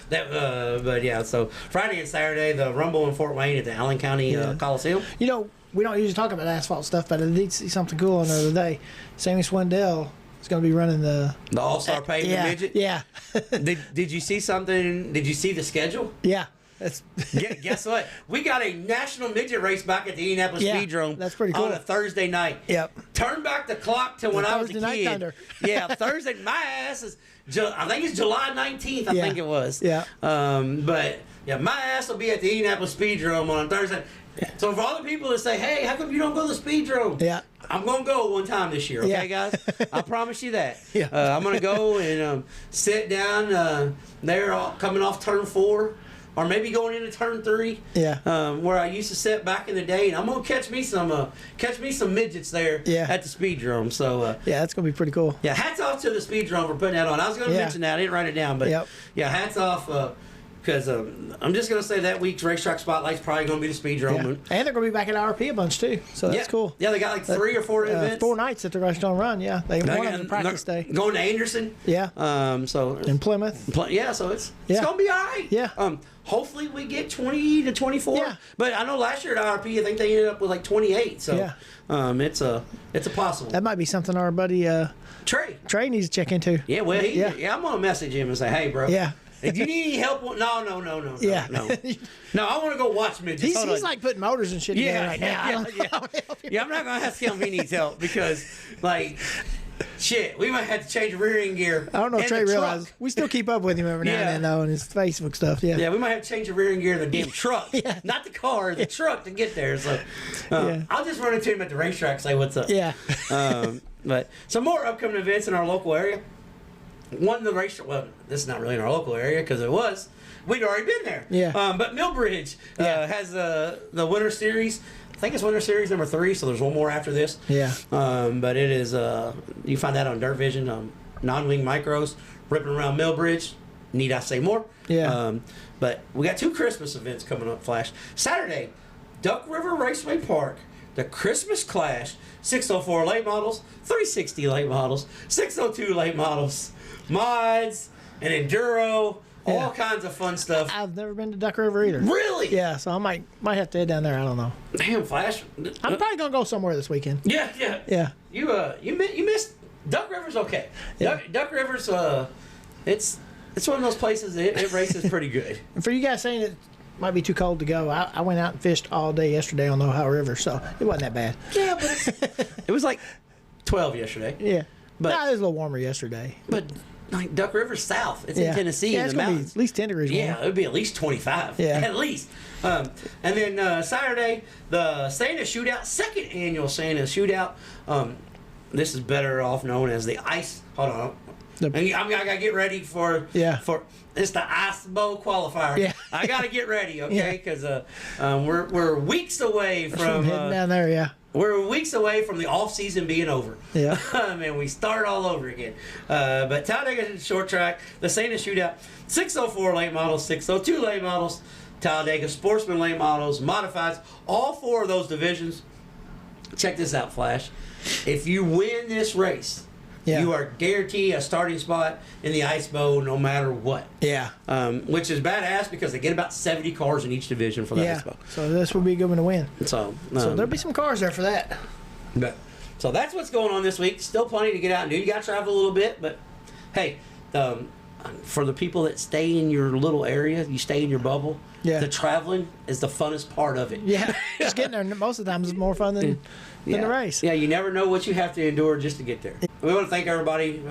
But yeah, so Friday and Saturday, the Rumble in Fort Wayne at the Allen County Coliseum. We don't usually talk about asphalt stuff, but I did see something cool the other day. Sammy Swindell is going to be running the All-Star Pavement Midget. Yeah. Did you see something? Did you see the schedule? Yeah. That's Guess what? We got a national midget race back at the Indianapolis Speedrome. That's pretty cool. On a Thursday night. Yep. Turn back the clock to when I was a Thursday Night kid. Thunder. Yeah, Thursday. My ass is. I think it's July 19th. I Yeah. think it was. Yeah. But yeah, my ass will be at the Indianapolis Speedrome on Thursday. So for all the people that say, "Hey, how come you don't go to the Speedrome?" Yeah. I'm gonna go one time this year. Okay, guys. I promise you that. Yeah. I'm gonna go and sit down there, coming off turn 4. Or maybe going into turn 3, where I used to sit back in the day, and I'm gonna catch me some midgets there at the Speedrome. So yeah, that's gonna be pretty cool. yeah, hats off to the Speedrome for putting that on. I was gonna mention that, I didn't write it down, but yeah, hats off because I'm just gonna say that week's racetrack spotlight's probably gonna be the Speedrome. Yeah. And they're gonna be back at RP a bunch too, so that's cool. Yeah, they got like 3 or 4 events, 4 nights that they're going to run. Yeah, one of them practice day. Going to Anderson. Yeah. So in Plymouth. Yeah, so it's gonna be all right. Yeah. Hopefully we get 20 to 24. Yeah. But I know last year at IRP, I think they ended up with like 28. So it's a possible. That might be something our buddy Trey needs to check into. Yeah, well, I'm gonna message him and say, "Hey, bro. Yeah. If you need any help, no. Yeah. No, I want to go watch midgets. He's like putting motors and shit together right now. Yeah, I'm not gonna ask him if he needs help because, like, shit, we might have to change the rear end gear. I don't know if Trey realizes. We still keep up with him every now and then, though, and his Facebook stuff. Yeah. Yeah, we might have to change the rear end gear of the damn truck. Not the car, the truck to get there. So I'll just run into him at the racetrack and say what's up. Yeah. But some more upcoming events in our local area. One of the racetrack, well, this is not really in our local area because we'd already been there. Yeah. But Millbridge has the Winter Series. I think it's Winter Series number 3, so there's one more after this. Yeah. But it is, you find that on Dirt Vision, non-wing micros, ripping around Millbridge. Need I say more? Yeah. But we got 2 Christmas events coming up, Flash. Saturday, Duck River Raceway Park, the Christmas Clash, 604 late models, 360 late models, 602 late models, mods, and enduro, all kinds of fun stuff. I've never been to Duck River either. Really? Yeah, so I might have to head down there. I don't know. Damn, Flash. I'm probably gonna go somewhere this weekend. Yeah. Yeah. You missed. Duck River's okay. Yeah. Duck River's it's one of those places it races pretty good. And for you guys saying it might be too cold to go, I went out and fished all day yesterday on the Ohio River, so it wasn't that bad. Yeah, but it was like 12 yesterday. Yeah. But it was a little warmer yesterday. But like Duck River's south. It's in Tennessee in it's the gonna mountains. be at least 10 degrees warmer. Yeah, it would be at least 25. Yeah. At least. And then Saturday, the Santa Shootout, 2nd annual Santa Shootout. This is better off known as the Ice. Hold on. I gotta get ready for it's the Ice Bowl qualifier. Yeah. I gotta get ready, okay? Because we're weeks away from heading down there. Yeah. We're weeks away from the off season being over. Yeah. And we start all over again. But Talladega short track, the Santa Shootout, 604 late models, 602 late models, Talladega Sportsman late models, modifieds, all 4 of those divisions. Check this out, Flash. If you win this race, Yeah. You are guaranteed a starting spot in the Ice Bowl no matter what. Yeah. Which is badass because they get about 70 cars in each division for the Ice Bowl. So this will be a good one to win. So there'll be some cars there for that. So that's what's going on this week. Still plenty to get out and do. You got to travel a little bit, but hey, for the people that stay in your little area, you stay in your bubble. Yeah. The traveling is the funnest part of it. Yeah. Just getting there most of the time is more fun than the race. Yeah, you never know what you have to endure just to get there. We want to thank everybody.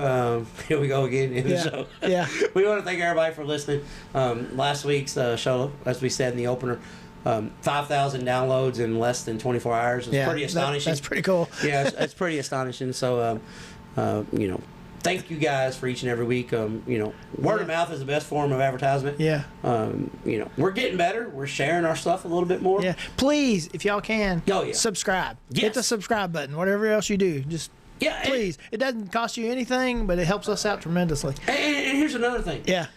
Here we go again in the show. Yeah. We want to thank everybody for listening. Last week's show, as we said in the opener, 5,000 downloads in less than 24 hours. It's pretty astonishing. That's pretty cool. Yeah, it's pretty astonishing. So, thank you guys for each and every week. Word of mouth is the best form of advertisement. Yeah. We're getting better. We're sharing our stuff a little bit more. Yeah. Please, if y'all can, yeah. subscribe. Yes. Hit the subscribe button. Whatever else you do, just please. It doesn't cost you anything, but it helps us out tremendously. And here's another thing. Yeah.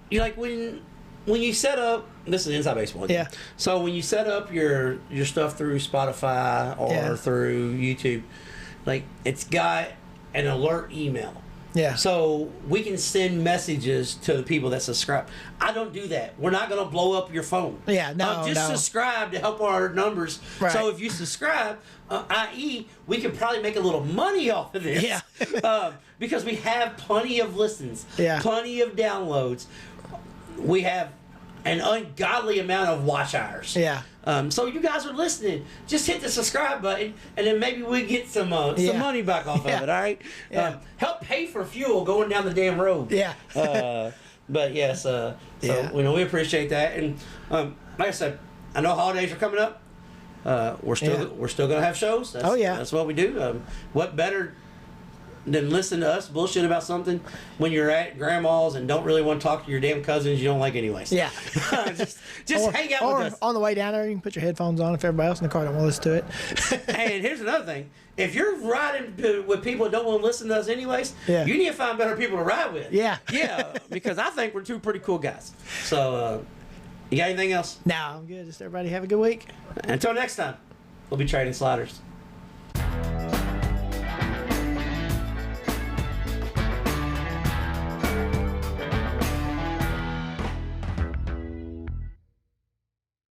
You like when you set up. This is Inside Baseball. Yeah. So when you set up your stuff through Spotify or through YouTube, like it's got an alert email. Yeah. So we can send messages to the people that subscribe. I don't do that. We're not going to blow up your phone. Yeah, no, just subscribe to help our numbers. Right. So if you subscribe, i.e., we can probably make a little money off of this. Yeah. Because we have plenty of listens. Yeah. Plenty of downloads. We have an ungodly amount of watch hours. Yeah. So you guys are listening. Just hit the subscribe button, and then maybe we get some money back off of it. All right. Yeah. Help pay for fuel going down the damn road. Yeah. But yes. We appreciate that, and like I said, I know holidays are coming up. We're still gonna have shows. That's what we do. What better than listen to us bullshit about something when you're at grandma's and don't really want to talk to your damn cousins you don't like anyways. Yeah. just hang out with us. On the way down there, you can put your headphones on if everybody else in the car don't want to listen to it. And here's another thing. If you're riding with people that don't want to listen to us anyways, you need to find better people to ride with. Yeah. Yeah, because I think we're two pretty cool guys. So, you got anything else? No, I'm good. Just everybody have a good week. Until next time, we'll be trading sliders.